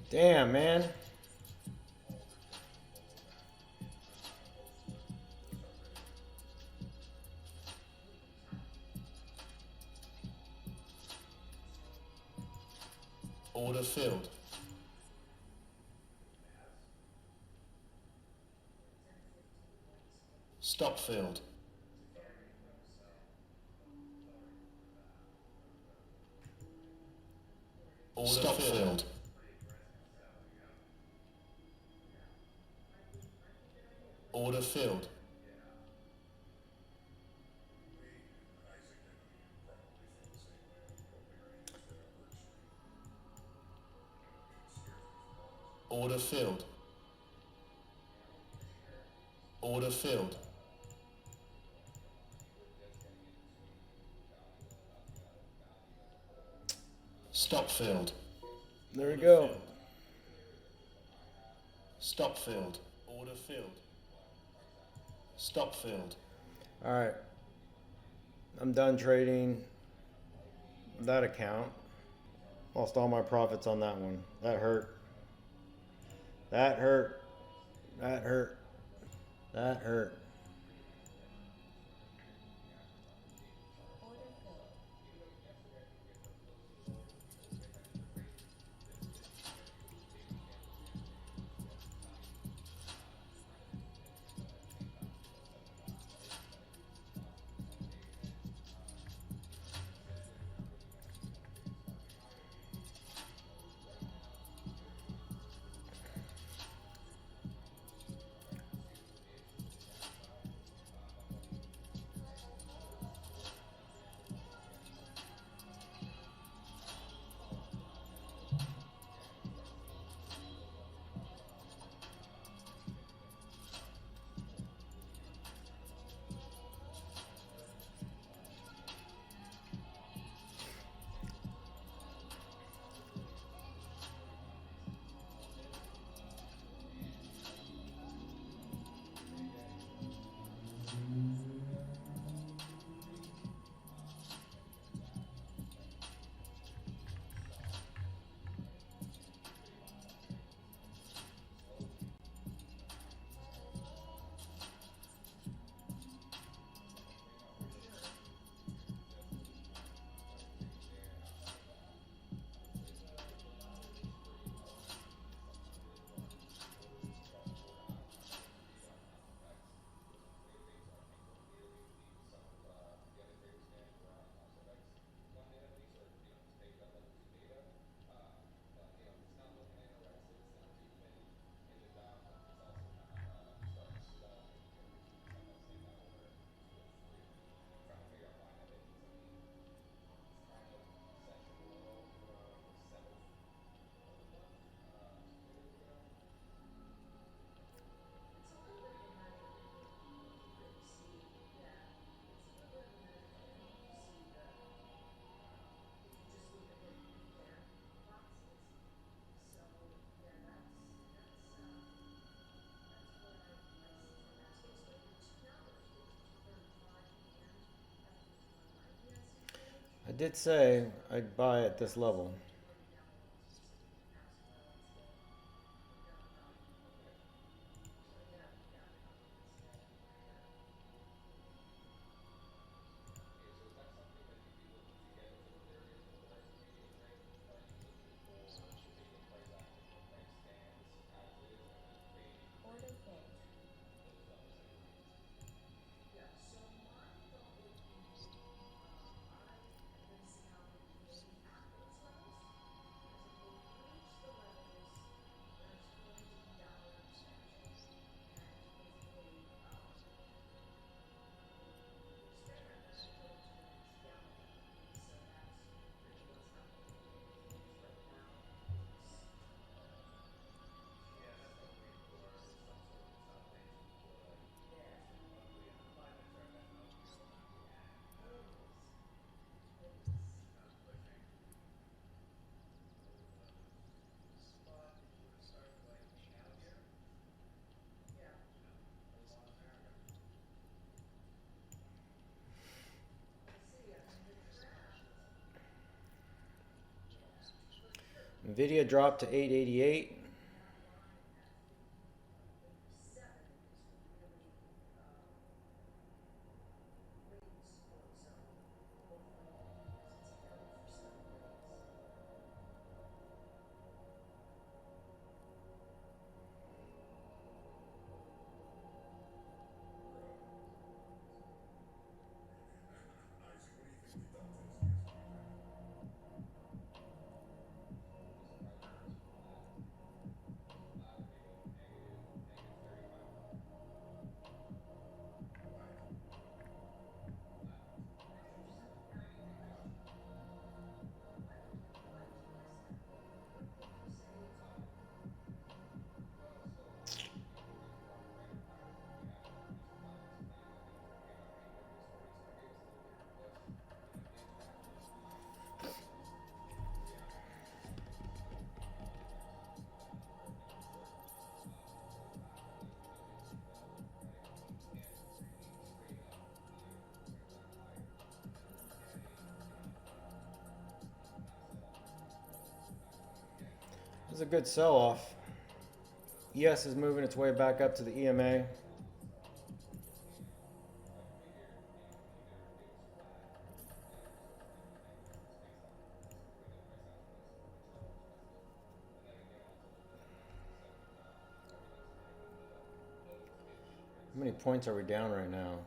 A: Damn, man.
C: Order filled. Stop filled. Order Stop filled. Order filled. Order filled. Order filled. Stop filled.
A: There we go.
C: Stop filled. Order filled. Stop filled.
A: All right. I'm done trading that account. Lost all my profits on that one. That hurt. That hurt. That hurt. That hurt. I did say I'd buy at this level. Nvidia dropped to 888. This is a good sell-off. ES is moving its way back up to the EMA. How many points are we down right now?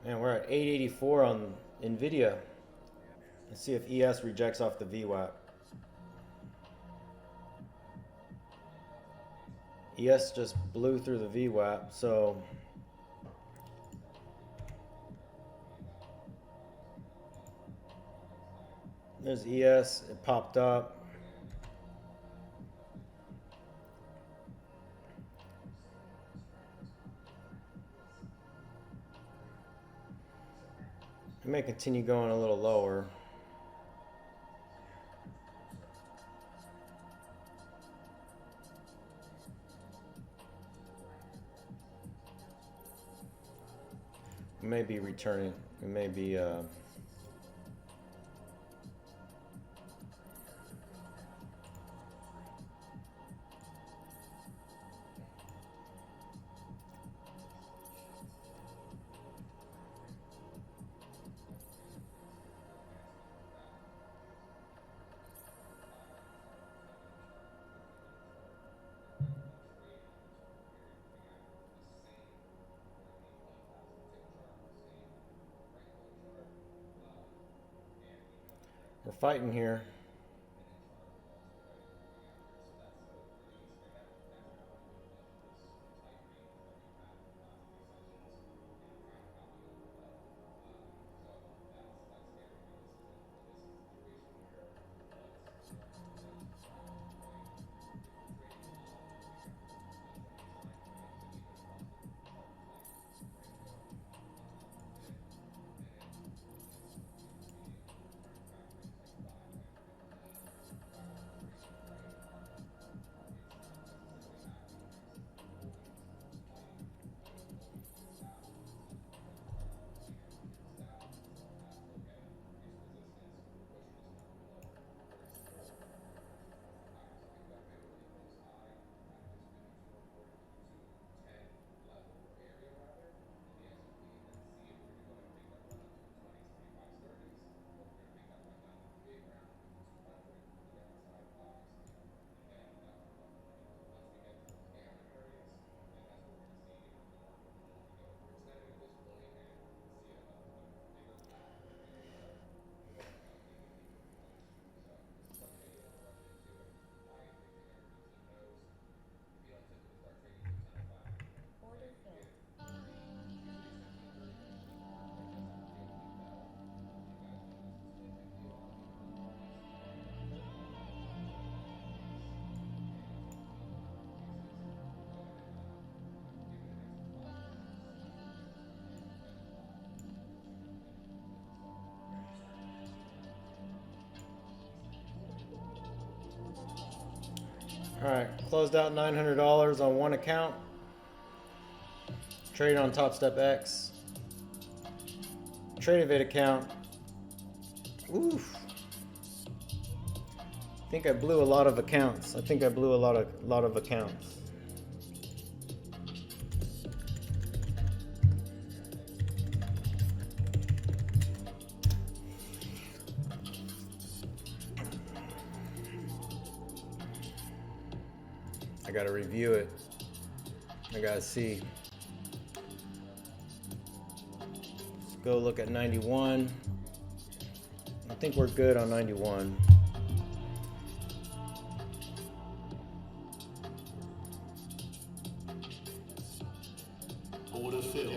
A: Man, we're at 884 on Nvidia. Let's see if ES rejects off the VWAP. ES just blew through the VWAP, so there's ES, it popped up. It may continue going a little lower. We may be returning. We may be we're fighting here. All right, closed out $900 on one account. Trade on TopstepX. Tradevate account. Oof. I think I blew a lot of accounts. I think I blew a lot of accounts. I gotta review it. I gotta see. Let's go look at 91. I think we're good on 91.
C: Order filled.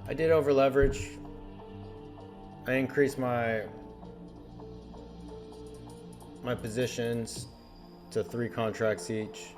A: I did over leverage. I increased my positions to 3 contracts each.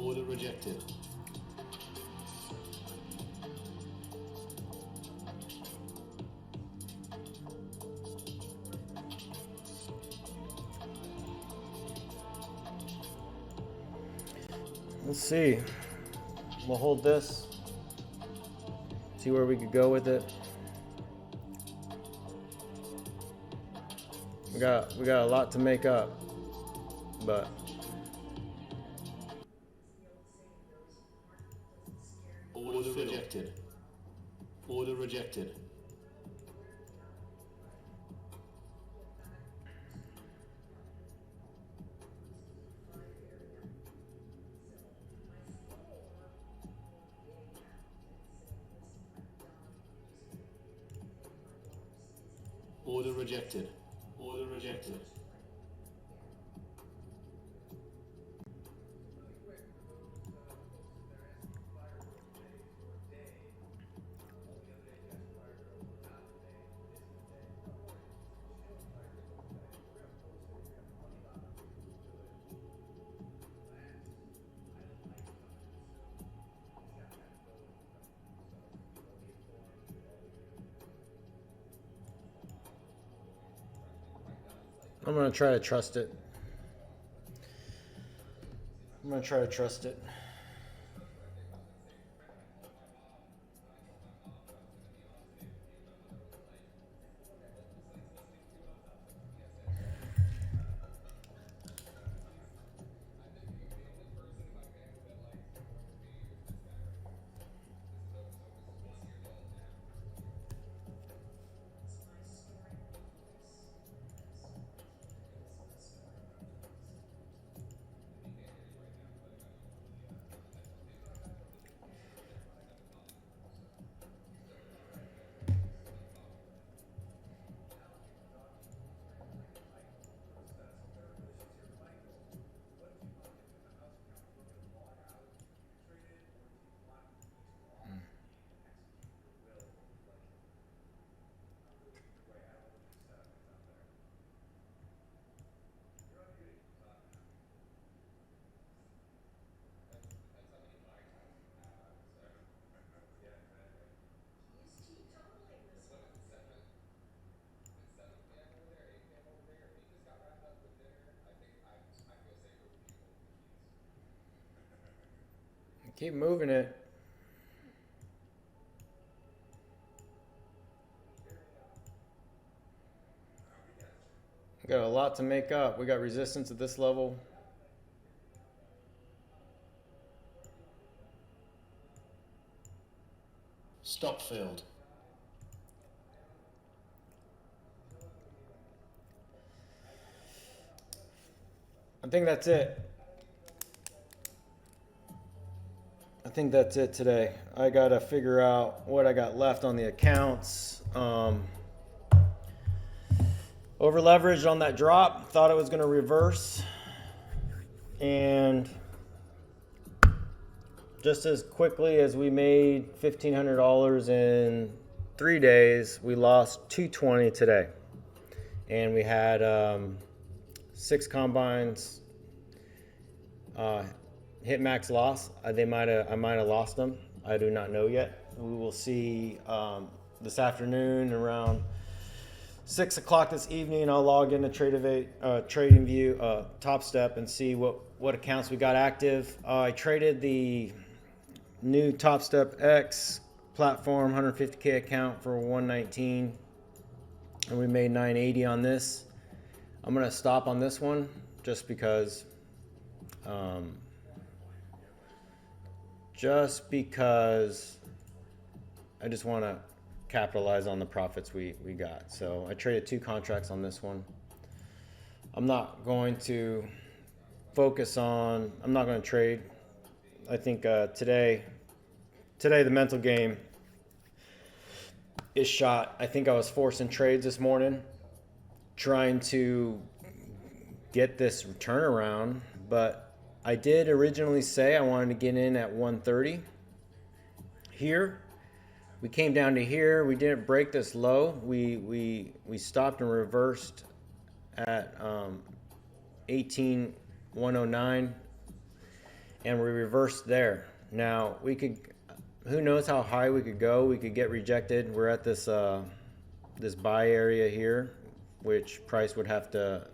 C: Order rejected.
A: Let's see. We'll hold this. See where we could go with it. We got a lot to make up, but
C: Order rejected. Order rejected. Order rejected. Order rejected.
A: I'm gonna try to trust it. I'm gonna try to trust it. Keep moving it. We got a lot to make up. We got resistance at this level.
C: Stop filled.
A: I think that's it. I think that's it today. I gotta figure out what I got left on the accounts. Over leveraged on that drop, thought it was gonna reverse, and just as quickly as we made $1,500 in 3 days, we lost $220 today, and we had 6 combines hit max loss. I might have lost them. I do not know yet. We will see this afternoon around 6 o'clock this evening. I'll log into Trading View, TopStep, and see what accounts we got active. I traded the new TopstepX platform 150K account for 119, and we made 980 on this. I'm gonna stop on this one just because I just want to capitalize on the profits we got. So I traded 2 contracts on this one. I'm not going to I'm not going to trade. I think today the mental game is shot. I think I was forcing trades this morning, trying to get this turnaround, but I did originally say I wanted to get in at 130 here. We came down to here. We didn't break this low. We stopped and reversed at 18,109, and we reversed there. Now we could, who knows how high we could go? We could get rejected. We're at this this buy area here, which price would have to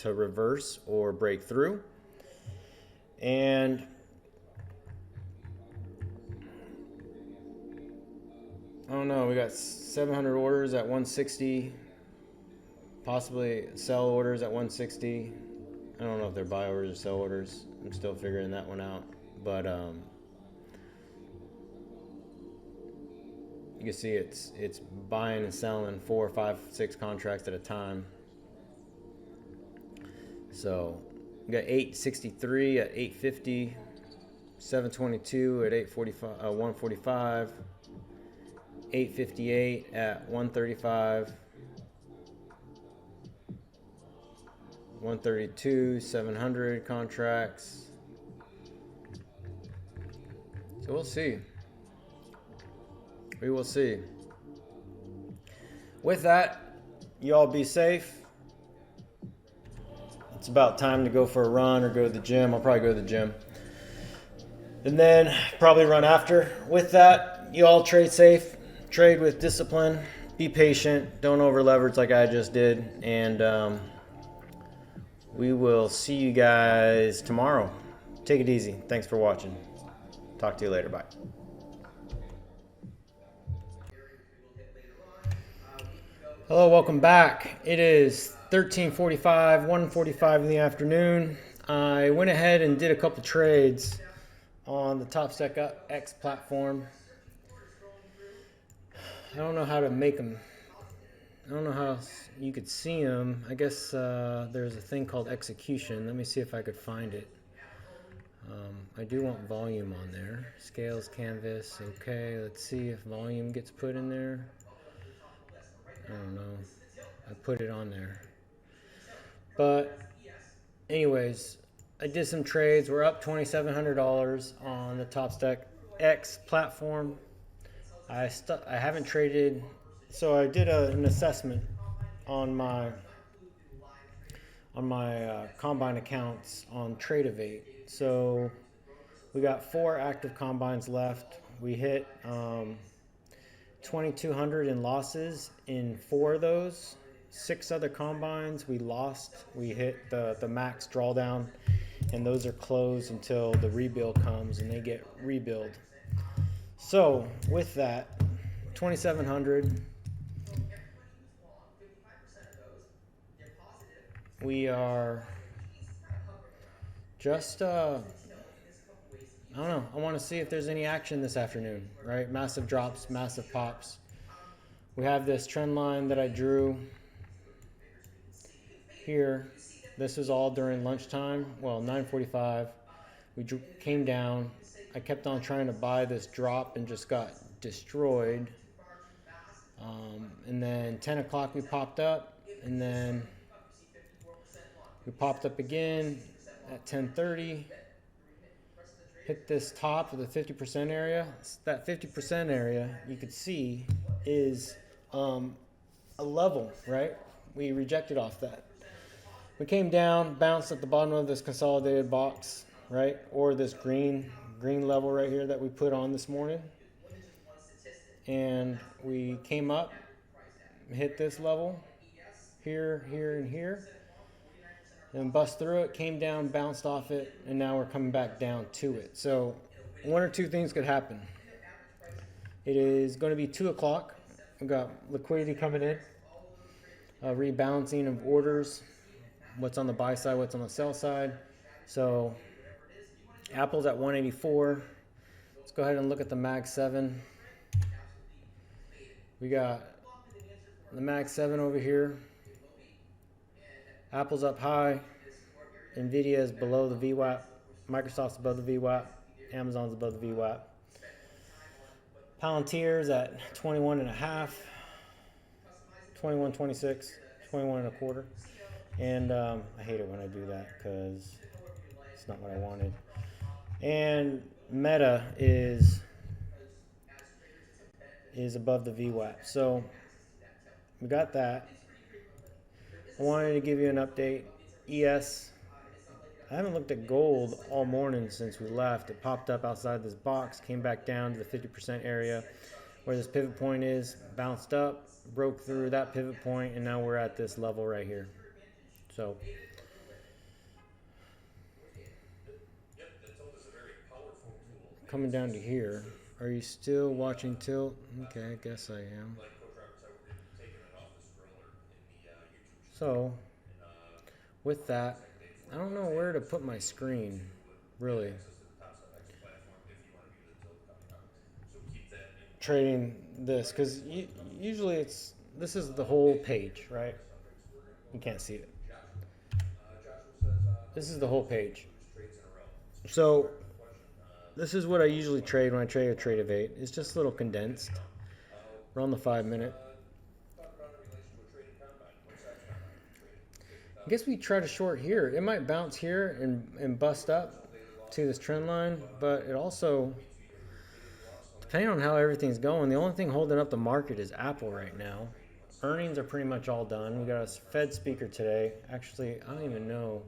A: reverse or break through. And I don't know, we got 700 orders at 160, possibly sell orders at 160. I don't know if they're buy orders or sell orders. I'm still figuring that one out. But you can see it's buying and selling 4, 5, 6 contracts at a time. So we got 863 at 850, 722 at 845, 145, 858 at 135, 132, 700 contracts. So we'll see. We will see. With that, y'all be safe. It's about time to go for a run or go to the gym. I'll probably go to the gym. And then probably run after. With that, you all trade safe. Trade with discipline. Be patient. Don't over leverage like I just did. And we will see you guys tomorrow. Take it easy. Thanks for watching. Talk to you later. Bye. Hello, welcome back. It is 13:45, 1:45 in the afternoon. I went ahead and did a couple trades on the TopstepX platform. I don't know how to make them. I don't know how you could see them. I guess there's a thing called execution. Let me see if I could find it. I do want volume on there. Scales, canvas. Okay, let's see if volume gets put in there. I don't know. I put it on there. But anyways, I did some trades. We're up $2,700 on the TopstepX platform. I haven't traded, so I did an assessment on my combine accounts on Tradeovate. So we got 4 active combines left. We hit 2,200 in losses in 4 of those. 6 other combines we lost. We hit the max drawdown
E: and those are closed until the rebuild comes and they get rebuild. So with that, 2,700. We are just, I don't know. I want to see if there's any action this afternoon, right? Massive drops, massive pops. We have this trend line that I drew here. This was all during lunchtime. Well, 9:45. We came down. I kept on trying to buy this drop and just got destroyed. And then 10 o'clock we popped up, and then we popped up again at 10:30. Hit this top of the 50% area. That 50% area you could see is a level, right? We rejected off that. We came down, bounced at the bottom of this consolidated box, right? Or this green level right here that we put on this morning. And we came up, hit this level, here, and here. And bust through it, came down, bounced off it, and now we're coming back down to it. So one or two things could happen. It is going to be 2 o'clock. We've got liquidity coming in, rebalancing of orders, what's on the buy side, what's on the sell side. So Apple's at 184. Let's go ahead and look at the Mag 7. We got the Mag 7 over here. Apple's up high. Nvidia is below the VWAP. Microsoft's above the VWAP. Amazon's above the VWAP. Palantir's at 21.5, 21.26, 21.25. And I hate it when I do that because it's not what I wanted. And Meta is above the VWAP. So we got that. I wanted to give you an update. ES. I haven't looked at gold all morning since we left. It popped up outside this box, came back down to the 50% area where this pivot point is, bounced up, broke through that pivot point, and now we're at this level right here. So coming down to here. Are you still watching Tilt? Okay, I guess I am. So with that, I don't know where to put my screen, really. Trading this, because usually this is the whole page, right? You can't see it. This is the whole page. So this is what I usually trade when I trade a trade of 8. It's just a little condensed. We're on the 5-minute. I guess we try to short here. It might bounce here and bust up to this trend line, but it also, depending on how everything's going, the only thing holding up the market is Apple right now. Earnings are pretty much all done. We got a Fed speaker today. Actually, I don't even know.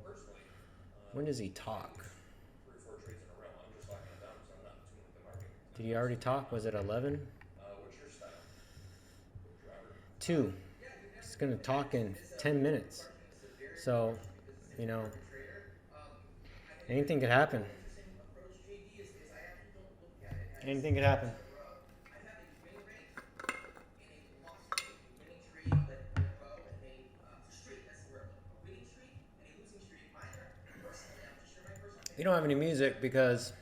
E: When does he talk? Did he already talk? Was it 11? 2. He's going to talk in 10 minutes. So, anything could happen. Anything could happen. You don't have any music because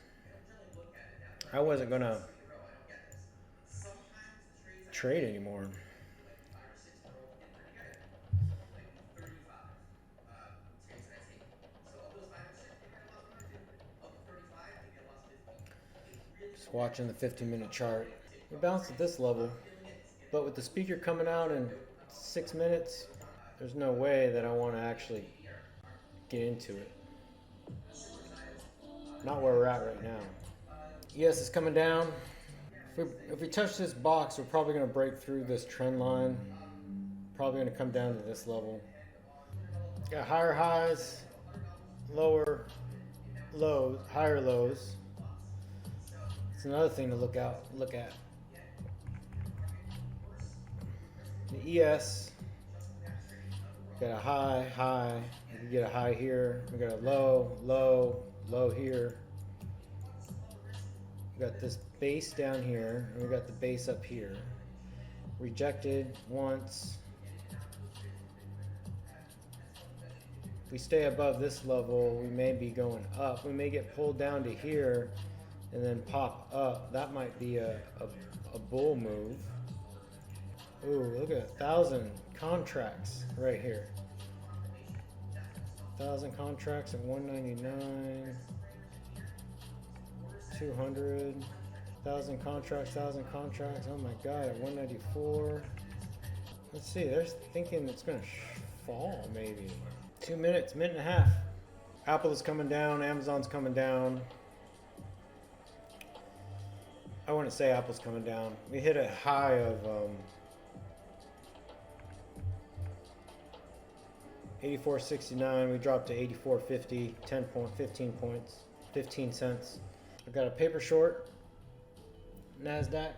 E: I wasn't going to trade anymore. Just watching the 15-minute chart. We bounced at this level, but with the speaker coming out in 6 minutes, there's no way that I want to actually get into it. Not where we're at right now. ES is coming down. If we touch this box, we're probably going to break through this trend line. Probably going to come down to this level. Got higher highs, lower lows, higher lows. It's another thing to look at. The ES Got a high, high. We can get a high here. We got a low, low, low here. We got this base down here, and we got the base up here. Rejected once. If we stay above this level, we may be going up. We may get pulled down to here and then pop up. That might be a bull move. Ooh, look at 1,000 contracts right here. 1,000 contracts at 199. 200. 1,000 contracts, 1,000 contracts. Oh my God, at 194. Let's see, they're thinking it's going to fall maybe. 2 minutes, minute and a half. Apple is coming down, Amazon's coming down. I wouldn't say Apple's coming down. We hit a high of 84.69. We dropped to 84.50, 15 points, 15 cents. I've got a paper short, NASDAQ.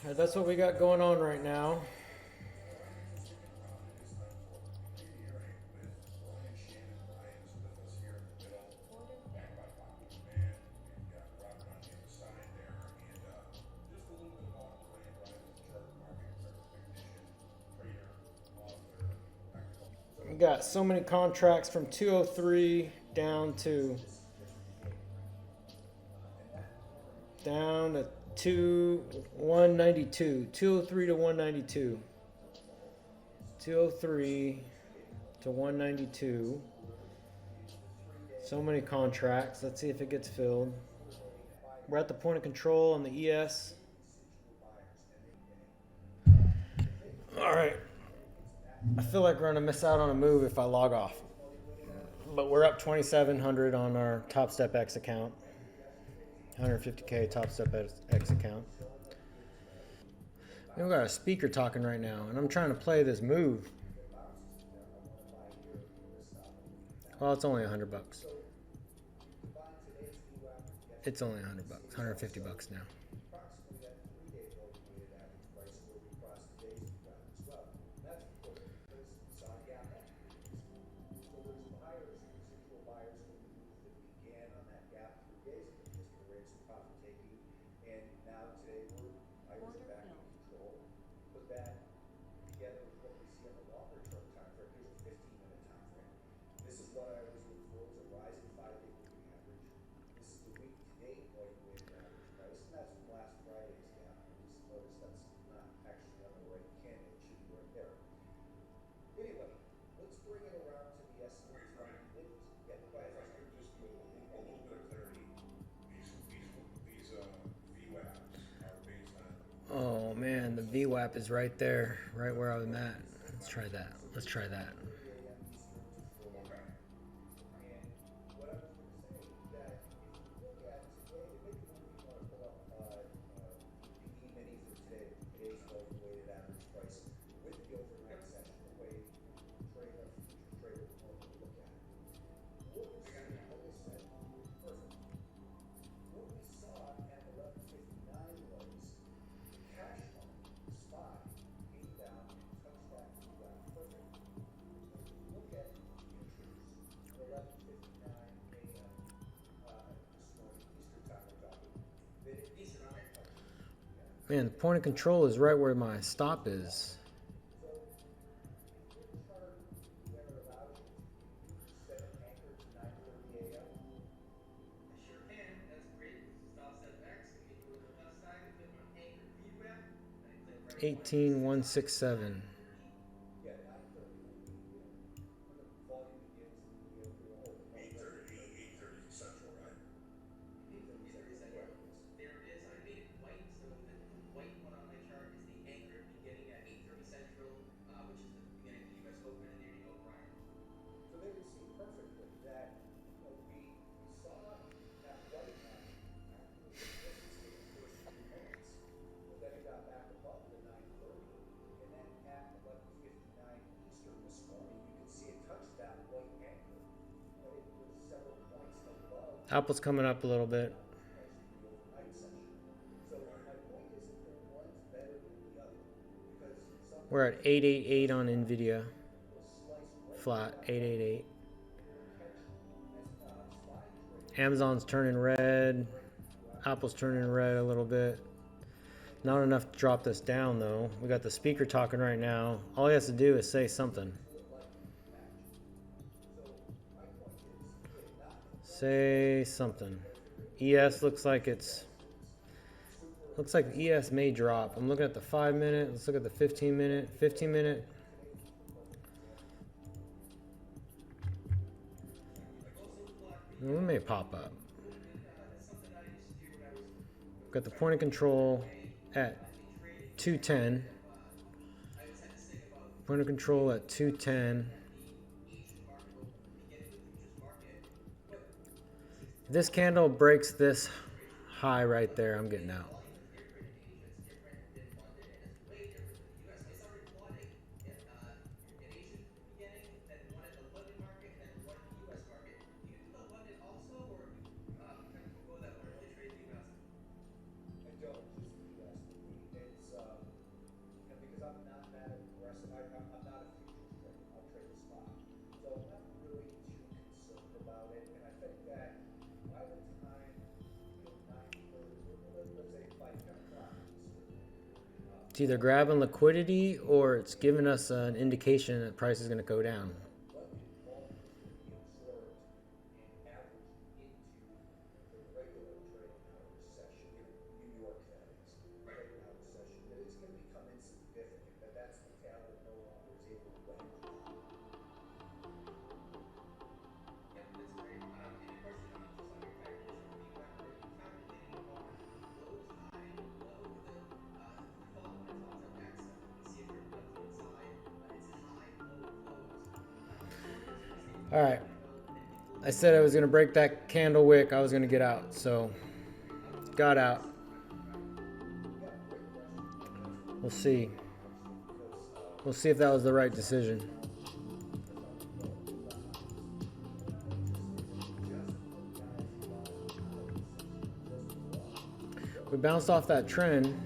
E: Alright, that's what we got going on right now. We got so many contracts from 203 down to 192. 203 to 192. 203 to 192. So many contracts. Let's see if it gets filled. We're at the point of control on the ES. All right. I feel like we're going to miss out on a move if I log off. But we're up 2,700 on our TopstepX account. 150K TopstepX account. We got a speaker talking right now, and I'm trying to play this move. Well, it's only $100. It's only $100, $150 now. Oh man, the VWAP is right there, right where I was at. Let's try that. Let's try that. Man, the point of control is right where my stop is.
F: I sure can. That's great. TopstepX. Let me go to the left side and click on Anchor VWAP. And I click right
E: 18167.
F: There it is. I made it white, so the white one on my chart is the anchor beginning at 8:30 Central, which is the beginning of the U.S. Open. And there you go, Brian.
E: Apple's coming up a little bit. We're at 888 on Nvidia. Flat 888. Amazon's turning red. Apple's turning red a little bit. Not enough to drop this down though. We got the speaker talking right now. All he has to do is say something. Say something. ES looks like ES may drop. I'm looking at the 5 minute. Let's look at the 15 minute. 15 minute. We may pop up. Got the point of control at 210. Point of control at 210. If this candle breaks this high right there, I'm getting out. It's either grabbing liquidity or it's giving us an indication that price is going to go down. All right. I said I was going to break that candle wick. I was going to get out. So got out. We'll see. We'll see if that was the right decision. We bounced off that trend.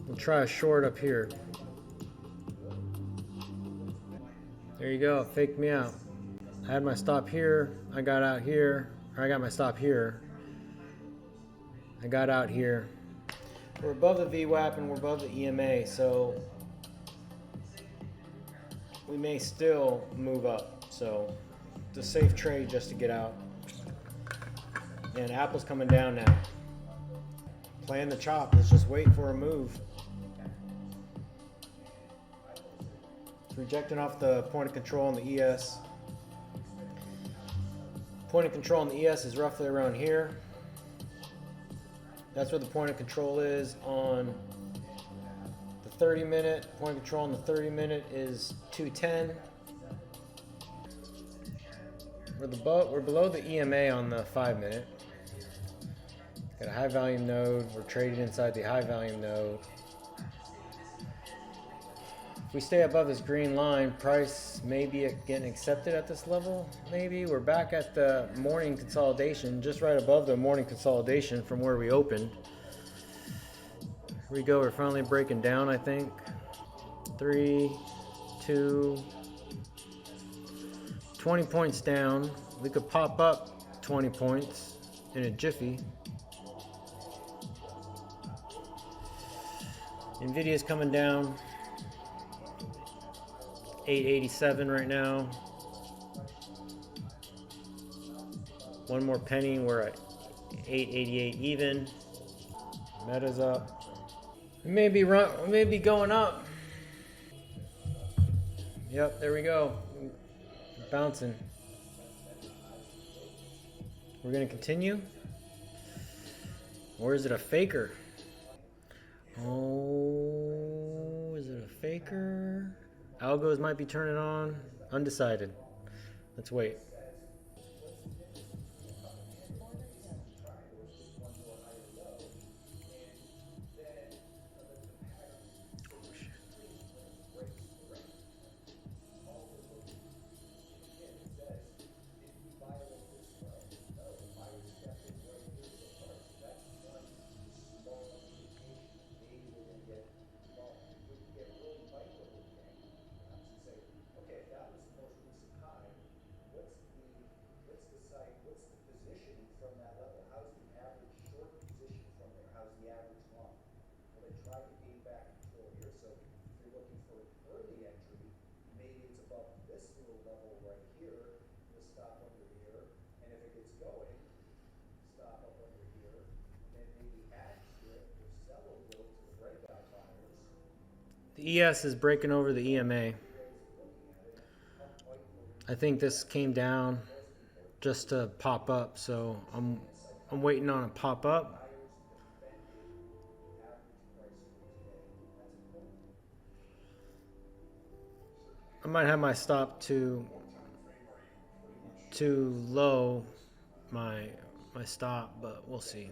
E: We'll try a short up here. There you go, faked me out. I had my stop here, I got out here, or I got my stop here. I got out here. We're above the VWAP and we're above the EMA, so we may still move up. So it's a safe trade just to get out. And Apple's coming down now. Playing the chop, let's just wait for a move. It's rejecting off the point of control on the ES. Point of control on the ES is roughly around here. That's where the point of control is on the 30 minute. Point of control on the 30 minute is 210. We're below the EMA on the 5 minute. Got a high volume node. We're trading inside the high volume node. If we stay above this green line, price may be getting accepted at this level. Maybe we're back at the morning consolidation, just right above the morning consolidation from where we opened. Here we go. We're finally breaking down, I think. 3, 2, 20 points down. We could pop up 20 points in a jiffy. Nvidia's coming down. 887 right now. One more penny, we're at 888 even. Meta's up. We may be going up. Yep, there we go. Bouncing. We're gonna continue. Or is it a faker? Oh, is it a faker? Algos might be turning on. Undecided. Let's wait. The ES is breaking over the EMA. I think this came down just to pop up, so I'm waiting on a pop up. I might have my stop too low, my stop, but we'll see.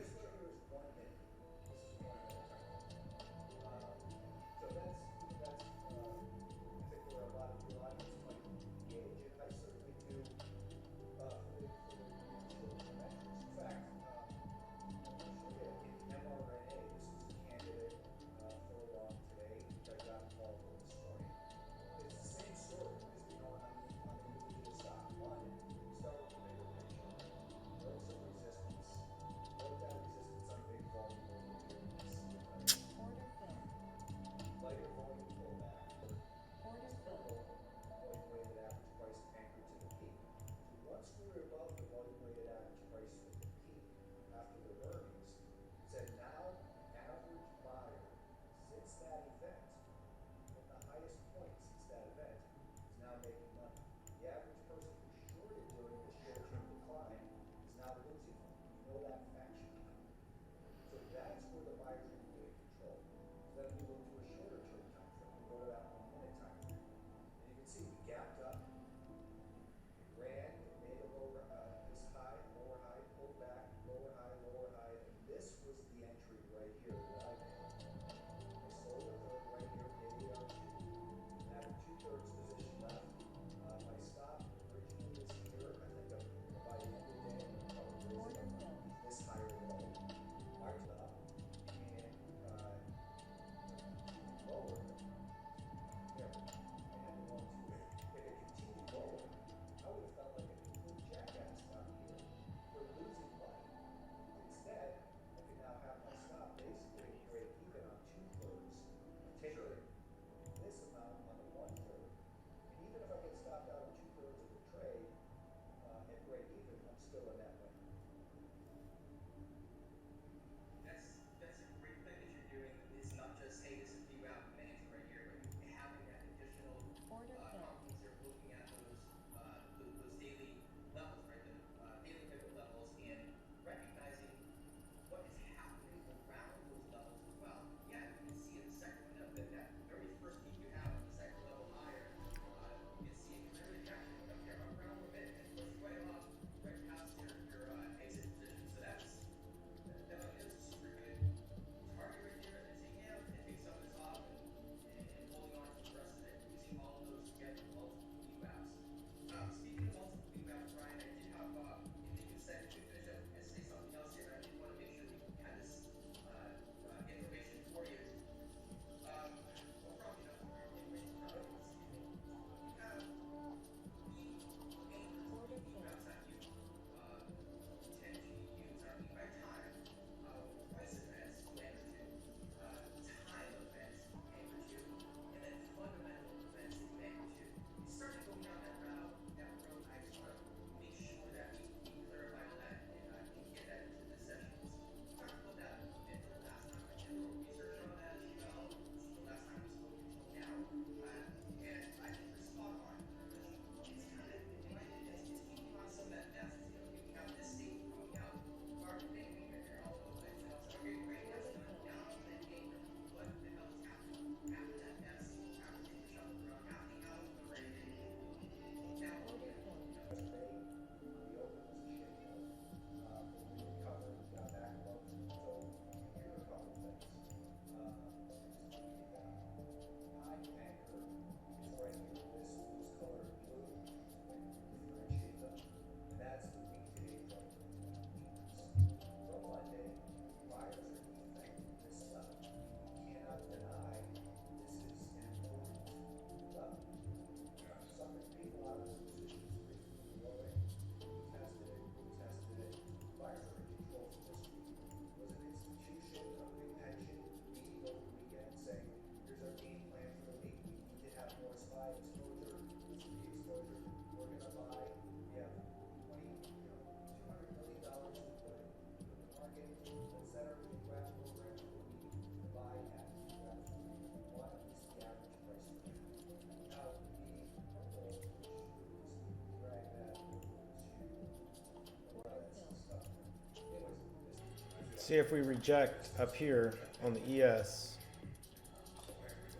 E: See if we reject up here on the ES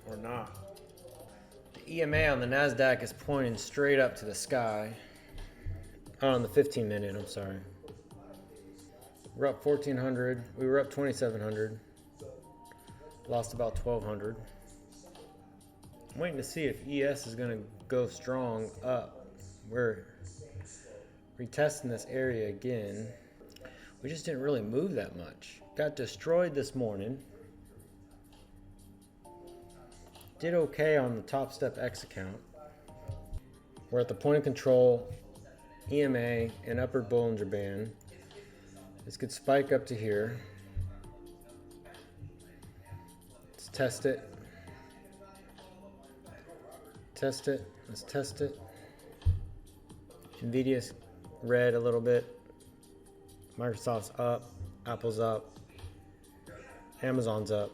E: or not. The EMA on the NASDAQ is pointing straight up to the sky. Oh, on the 15 minute, I'm sorry. We're up 1400. We were up 2700. Lost about 1200. I'm waiting to see if ES is going to go strong up. We're retesting this area again. We just didn't really move that much. Got destroyed this morning. Did okay on the TopstepX account. We're at the point of control, EMA, and upward Bollinger Band. This could spike up to here. Let's test it. Test it. Let's test it. Nvidia's red a little bit. Microsoft's up. Apple's up. Amazon's up.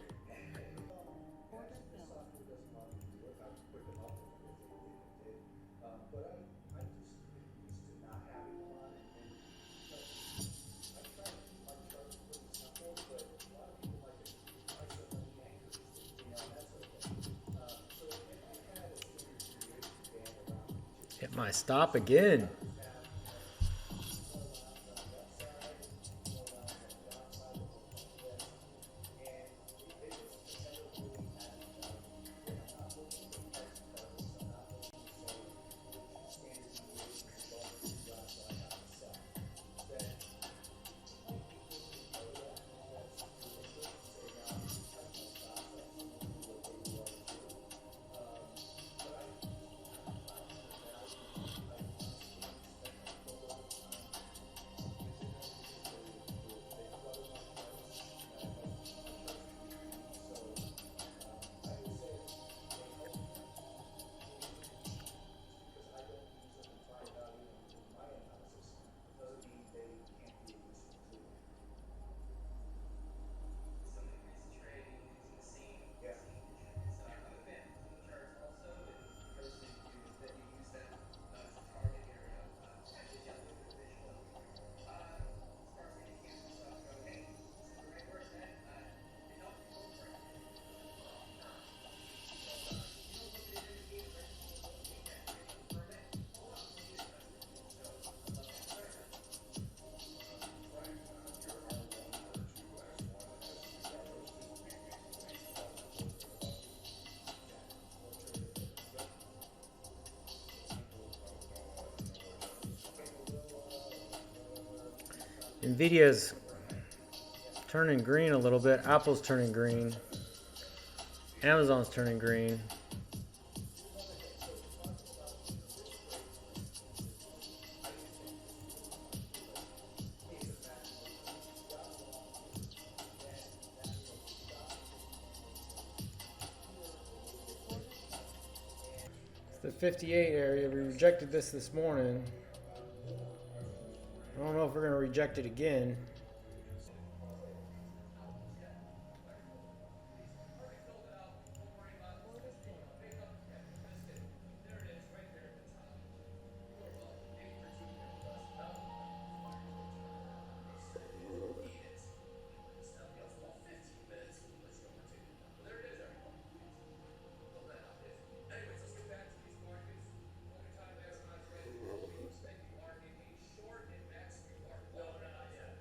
E: Hit my stop again. Nvidia's turning green a little bit. Apple's turning green. Amazon's turning green. It's the 58 area. We rejected this morning. I don't know if we're going to reject it again.
B: Anyways, let's get back to these markets. Only time maximize red always make the market a short and max we are. No, not yet.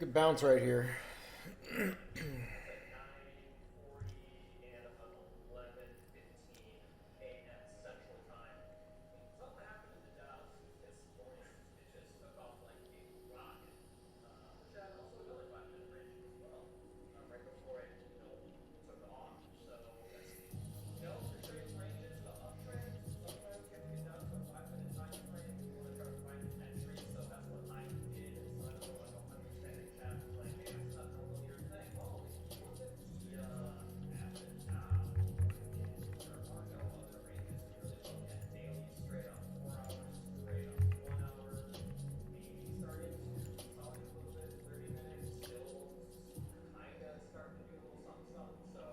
E: Good bounce right here.
F: It's at 9:40 and 11:15 a.m. Central Time. Something happened in the Dow this morning. It just took off like a rocket, which had also another 5-minute range as well, right before it, took off. So that's, if you're trading ranges, the uptrends, sometimes you have to get down to a 5-minute time frame if you want to try to find an entry. So that's what I did. So I don't know if I'm understanding chat was like, hey, this is not normally your thing. Well, if you look at the Dow, there are no other ranges to really look at. Daily straight up, 4 hours straight up, 1 hour, maybe starting to consolidate a little bit, 30 minutes, still kind of starting to do a little something, something. So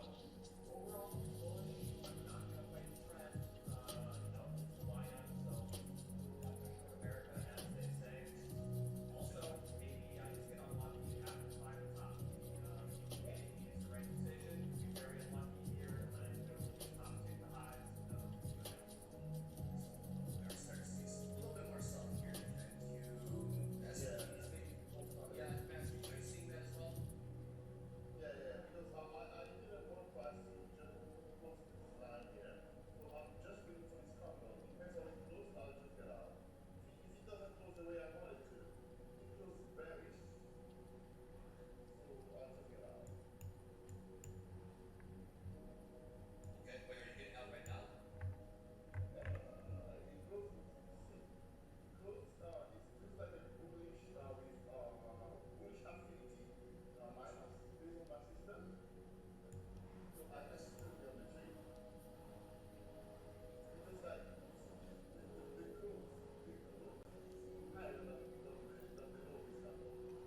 F: overall, bullish, but not going to fight the trend. It's the YM, so life mission of America, as they say. Also, maybe I just get unlucky, happen to buy the top. Maybe it's the right decision. Be very unlucky here, and then the top take the highs.
B: We're starting to see a little bit more selling here in Q, S&Ps maybe. Yeah, Max, are you seeing that as well?
G: Yeah, because I didn't want price to just close this line here. So I'm just waiting for this candle. Depends on it close, I'll just get out. If it doesn't close the way I want it to, it closes bearish. So I'll just get out.
B: Okay, wait, are you getting out right now?
G: It closes, see, it closes, it feels like a bullish with bullish affinity minus based on my system. So I can still be on the trade. Because like the close is higher than the below this candle. And for me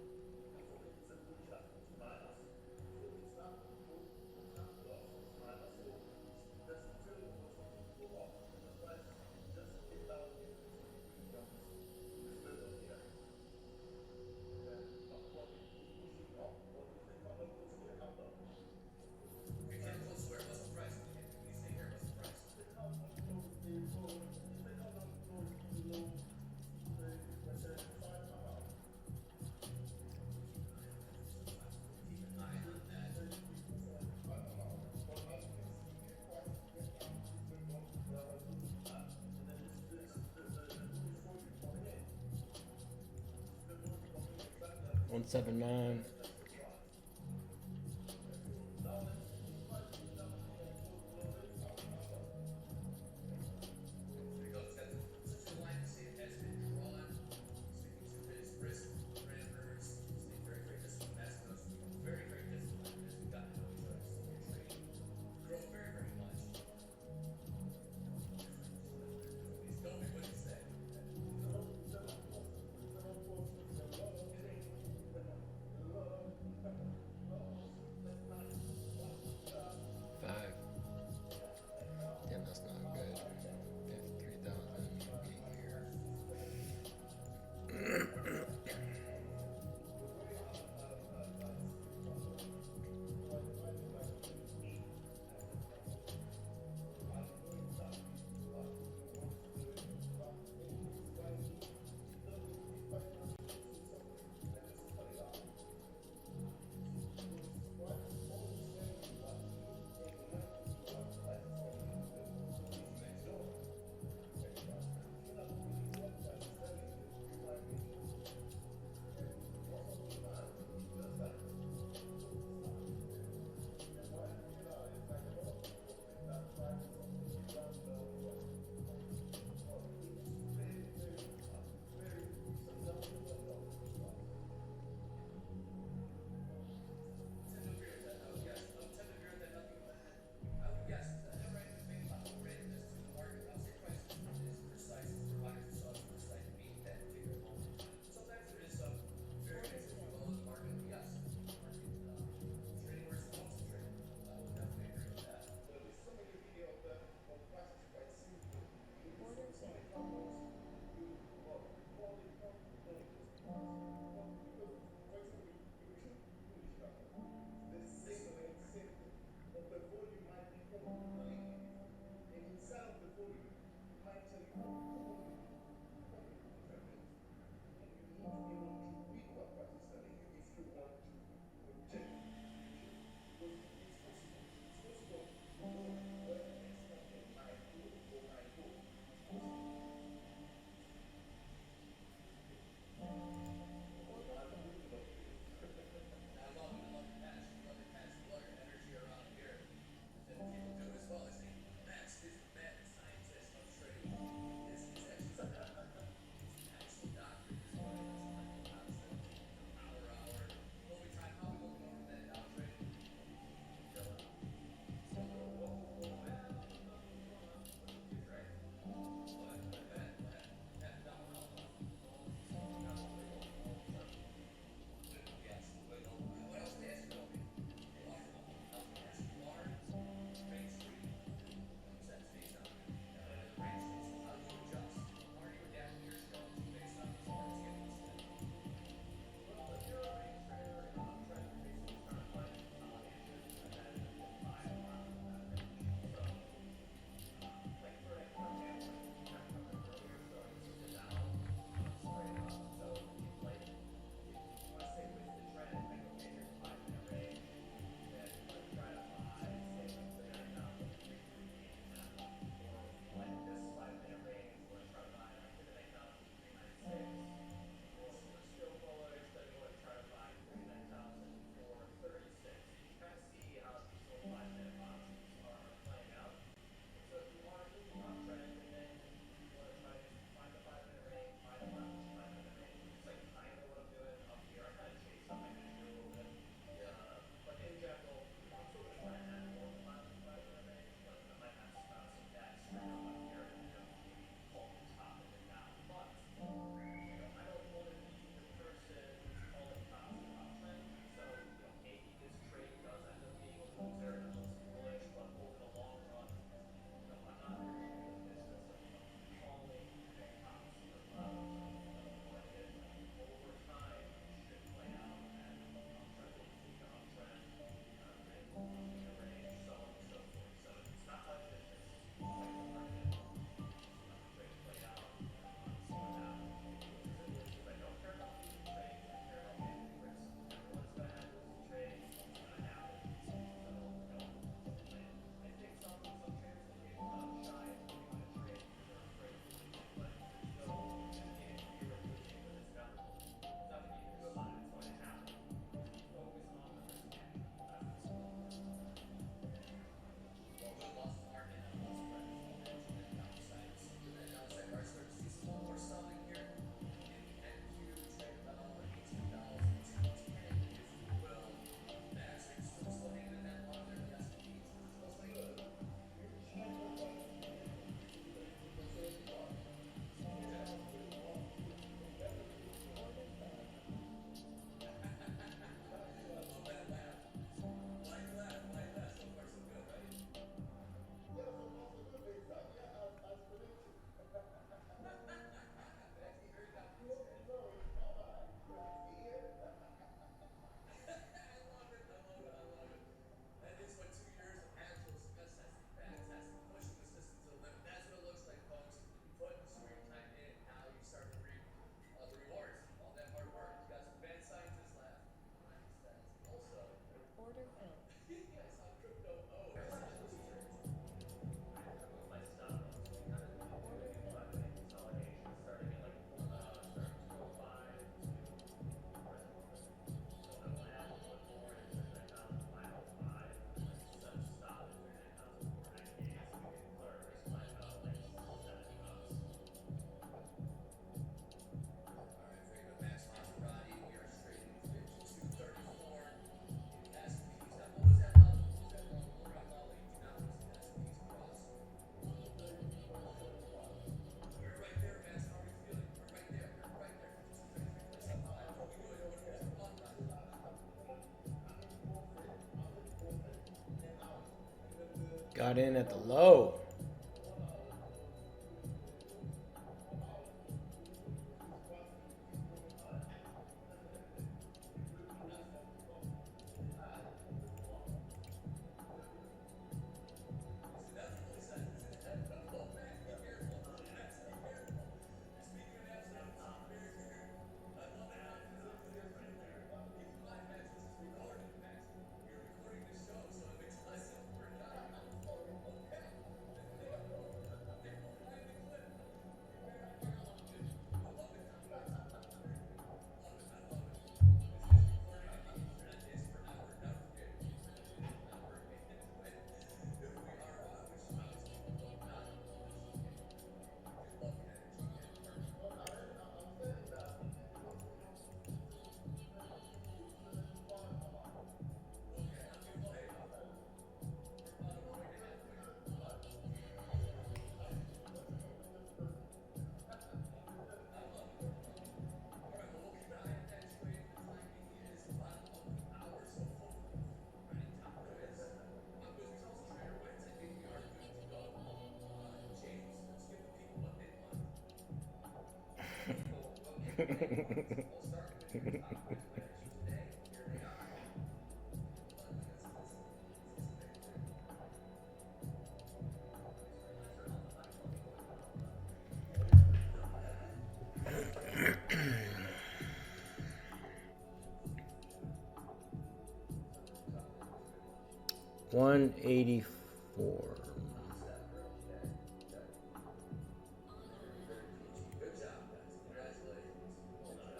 G: it's a bullish affinity minus. So it's not both, it's not plus, it's minus. So there's still opportunity to go up. And the price just came down again to liquidity on this level here. Then probably pushing up, but if the candle close here, I'm done.
B: Okay, can it close where? What's the price? When you say here, what's the price?
G: If the candle close below, if the candle close below, say, let's say 5.5.
B: Keep an eye on that.
G: But as you can see, if price get down to this level, and then the bullish volume coming in. The volume coming in exactly at this
E: 179.
G: that's the price. Now let's see if price goes down here and goes below this, I'm done.
B: There you go. It's got such a line to say it has been drawn, sticking to his risk parameters, staying very, very disciplined. That's us. Very, very disciplined as we've gotten to know each other. So we're trading, grow very, very much. Please tell me what you said.
E: Got in at the low.
B: See, that's what really says it's inevitable. Max, be careful. Max, be careful. You're speaking in absolutes. Be very careful. I love it, Max. It's a clear right there. Keep in mind, Max, this is recorded. Max, we are recording this show, so if it doesn't work out, okay? They're gonna find the clip. Be very careful. I love the confidence. Very good. Love it. I love it. This is recorded. That is forever. Never forget. Never get into it. If we are, which obviously we will not. This is good. We do love the energy and the heart.
G: Well, I'm saying that what's going on with the new product come out?
B: Okay, okay. Well, hey,
G: How's that?
B: we're about a point and a half away.
G: What? Listen.
B: I love it. All right, well, we'll keep an eye on that trade for the time being. It is the bottom of the hour, so hopefully we're ready top quiz. Quiz results trader wins. I think we are good to go. James, let's give the people what they want.
F: People will get what they want. We'll start with your top quiz winners for today. Here they are.
B: Fun chance to listen to the anticipate there.
F: Let's turn off the mic. Let me go with one on one.
B: So who's your top quiz winners?
E: 184.
F: Step early today. Okay.
B: Very, very peachy. Good job, guys. Congratulations.
F: Well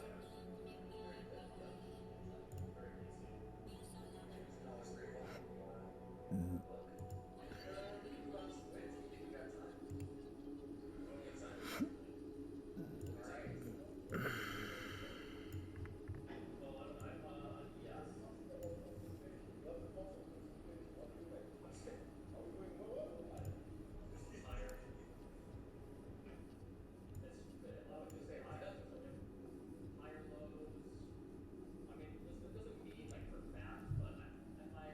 B: Good
F: done,
B: job.
F: Aaron.
B: Very good. Yep. Yep.
F: Very PC.
B: James can always agree. Well, look, we can do round some quiz. Do you think we got time? We got time. We'll be tight.
F: Well, yes. Higher. I would just say higher. Higher lows. I mean, listen, it doesn't mean like for fact, but if I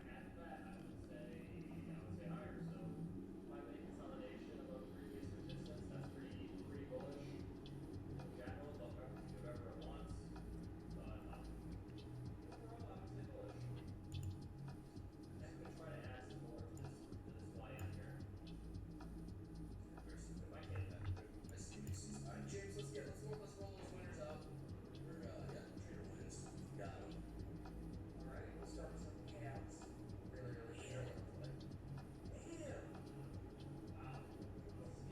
F: had to bet, I would say higher. So 5-minute consolidation above previous resistance. That's pretty bullish in general. But market can do whatever it wants. But overall, I would say bullish. I could try to add some more to this YM here
B: Very
F: if I
B: simple.
F: can.
B: I see what he sees. All right, James, let's roll those winners out. We're trader wins. Got him. All right, we'll start with some payouts. Really early in the show, by the way. Damn. Wow.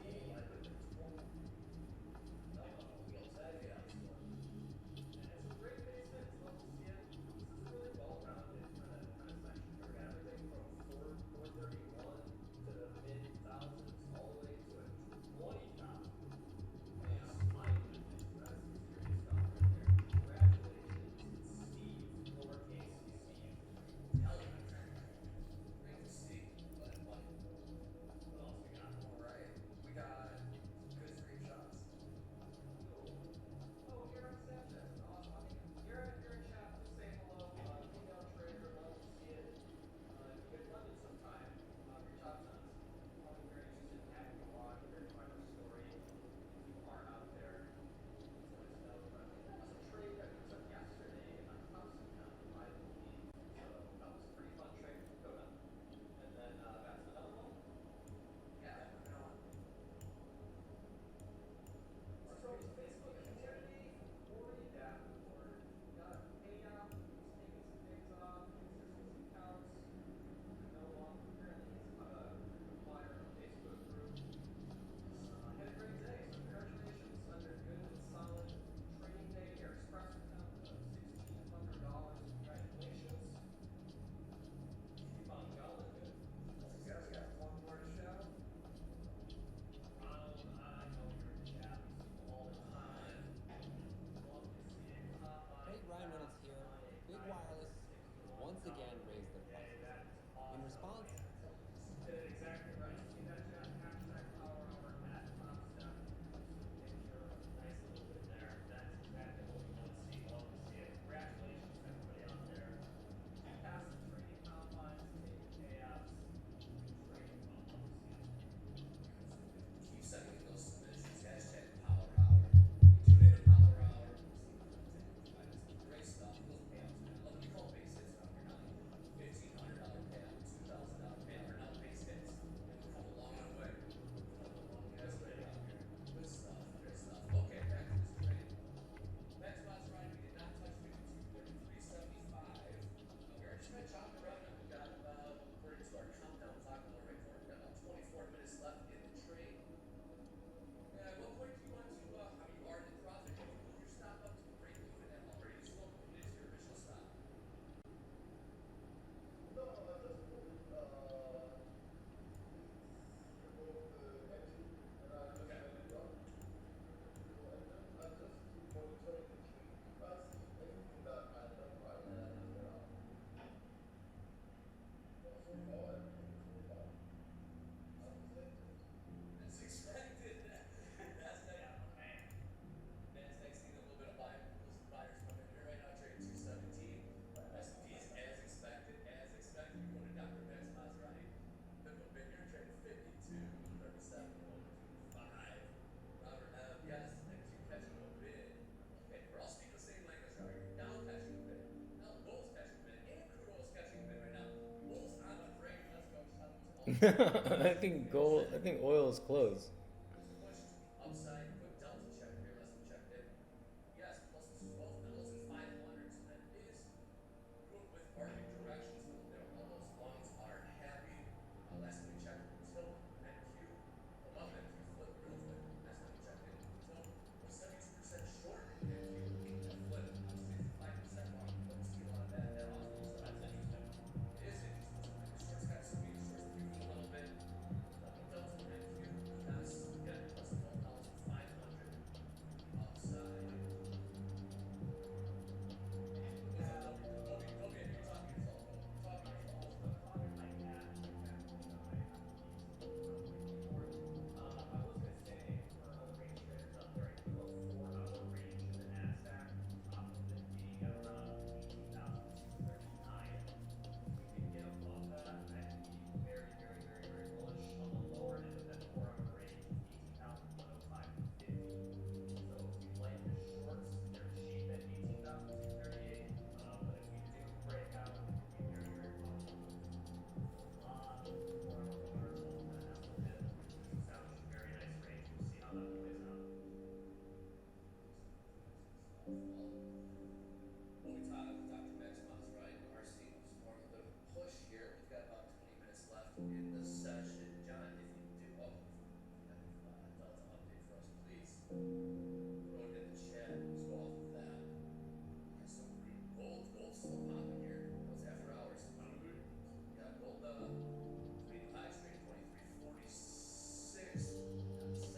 F: See,
B: I put the 12.
F: we'll take
B: Payout
F: this
B: score.
F: one. And it's a great basis. Love to see it. This is a really well-rounded kind of section here. We got everything from 431 to the mid thousands all the way to a 20,000 payout. My goodness, that's some serious stuff right there. Congratulations, Steve, lowercase Steve. Telling us.
B: Great to see. Glad, buddy.
F: What else we got?
B: All right, we got some good screenshots.
F: Oh, you're on Snapchat. Awesome. I mean, you're in chat. Please say hello. Female trader, love to see it. If you get funded sometime, reach out to us. Probably very interested in having you on. You're very part of our story. If you are out there, please let us know. But that's a trade that we took yesterday on TopstepX, I believe. So that was a pretty fun trade from Dakota. And then back to another one.
B: Yeah, moving on.
F: So it's basically a community board dashboard. We got a payout. He's taking some days off. Consistency counts. No longer apparently he's a frequent flyer on the Facebook group. Had a great day, so congratulations on your good and solid trading day. Your espresso account of $1,600. Congratulations. Keep on going, dude.
B: Yeah, we got one more to show.
F: Ronald, I know you're in chat. We see you all the time. Love to see it.
H: Hey, Ryan Reynolds here. Big Wireless has once again raised their prices. In response,
F: Exactly right. See that chat? Hashtag Power Hour at TopStep. Post a picture. Nice little bit there. That's exactly what we want to see. Love to see it. Congratulations to everybody out there. Passive trading confines, taking payouts, trading
E: I think gold. I think oil is close.
B: Push to the upside, quick delta check here, less than checked in. Yes, plus 12,500. So that is good with market directions. All those lungs are happy. Last time we checked, tilt NQ, month NQ flip real quick. Last time we checked in, tilt was 72% short NQ. That flip 65% long. Don't see a lot of that often. So that's interesting. It is interesting. So the shorts got squeezed, shorts peaked a little bit. Delta NQ, yes, again, plus 12,500 to the upside. Kobe, I hear you talking as well. Talking as well.
F: Talking like that, I have to use RLTW. I was gonna say for all the range traders out there, I think about 4-hour range in the Nasdaq, with it being at around 18,239. If we can get above that, I'd be very, very, very, very bullish. On the lower end of that 4-hour range, 18,105 to 50. So if we play the shorts, they're cheap at 18,238. But if we do break out, I think we'll be very, very profitable. A lot of 4-hour bars off that hustle hit. Establish a very nice range. We'll see how that plays out.
B: Well, we talked Dr. Max Moss, right? RC was more of a bit of a push here. We've got about 20 minutes left in the session. John, if you do, Delta update for us, please. Throw it in the chat. Let's go off of that. Yeah, so gold's still popping here. That was after hours. Yeah, gold, three new highs trading 23.46, down to 7.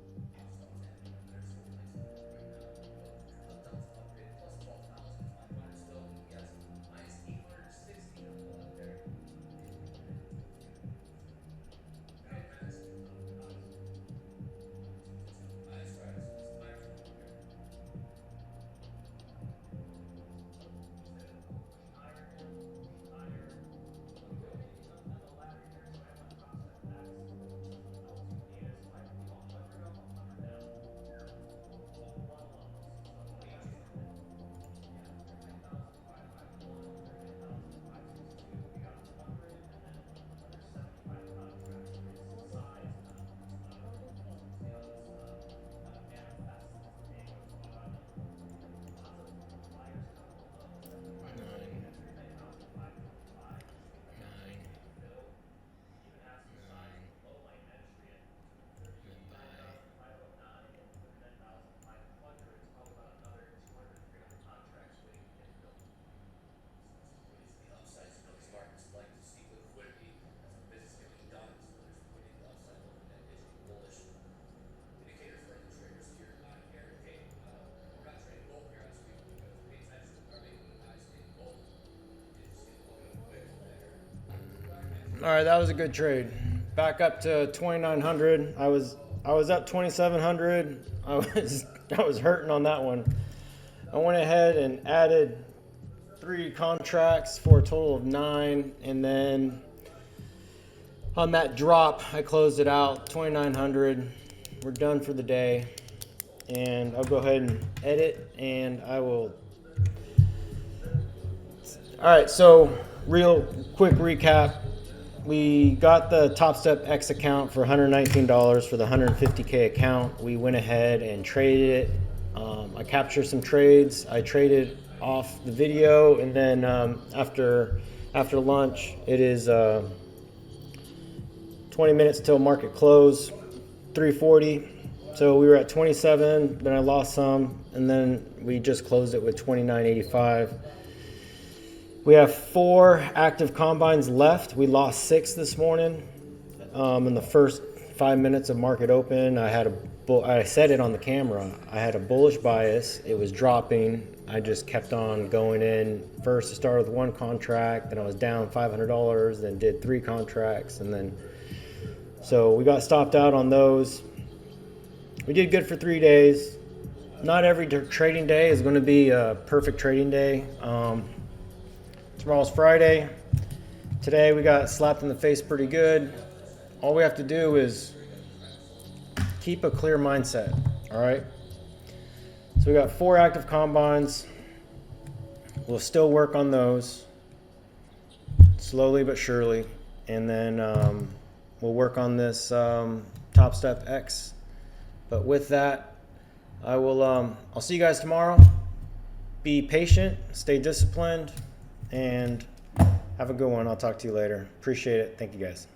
B: Something's happening up there. It's looking like something right now. Delta update plus 12,500 still. Yes, minus 860 up there. Hey, Max. That's right. It's higher for one here.
F: Higher and higher. On the ladder here, so I have my TopstepX L2 data, so I can go 100 up, 100 down. All one levels. So we got something, 39,551, 39,562. We got 100 and then another 75 contracts. Nice size now. See how this kind of manifests as the day goes on. Lots of buyers coming below. 39,525. Fill. Even has some size below my entry at 39,509 and 39,500. It's probably about another 200, 300 contracts waiting to get filled.
B: The upside, so these markets like to see liquidity as a business getting done. So there's liquidity to the upside, looking at is a bullish indicator for the traders here on here. Hey, we're not trading gold here on screen because pay attention. Are making new highs in gold. Did you see a little bit of wiggle there?
E: All right, that was a good trade. Back up to 2,900. I was up 2,700. I was hurting on that one. I went ahead and added 3 contracts for a total of 9, and then on that drop, I closed it out 2,900. We're done for the day, and I'll go ahead and edit, and I will. All right, so real quick recap. We got the TopstepX account for $119 for the 150K account. We went ahead and traded it. I captured some trades. I traded off the video, and then after lunch, it is 20 minutes till market close, 340. So we were at 27, then I lost some, and then we just closed it with 29.85. We have 4 active combines left. We lost 6 this morning. In the first 5 minutes of market open, I said it on the camera. I had a bullish bias. It was dropping. I just kept on going in. First, I started with 1 contract, then I was down $500, then did 3 contracts, and then so we got stopped out on those. We did good for 3 days. Not every trading day is going to be a perfect trading day. Tomorrow's Friday. Today we got slapped in the face pretty good. All we have to do is keep a clear mindset, all right? So we got 4 active combines. We'll still work on those slowly but surely. and then we'll work on this TopstepX. But with that, I'll see you guys tomorrow. Be patient, stay disciplined, and have a good one. I'll talk to you later. Appreciate it. Thank you guys.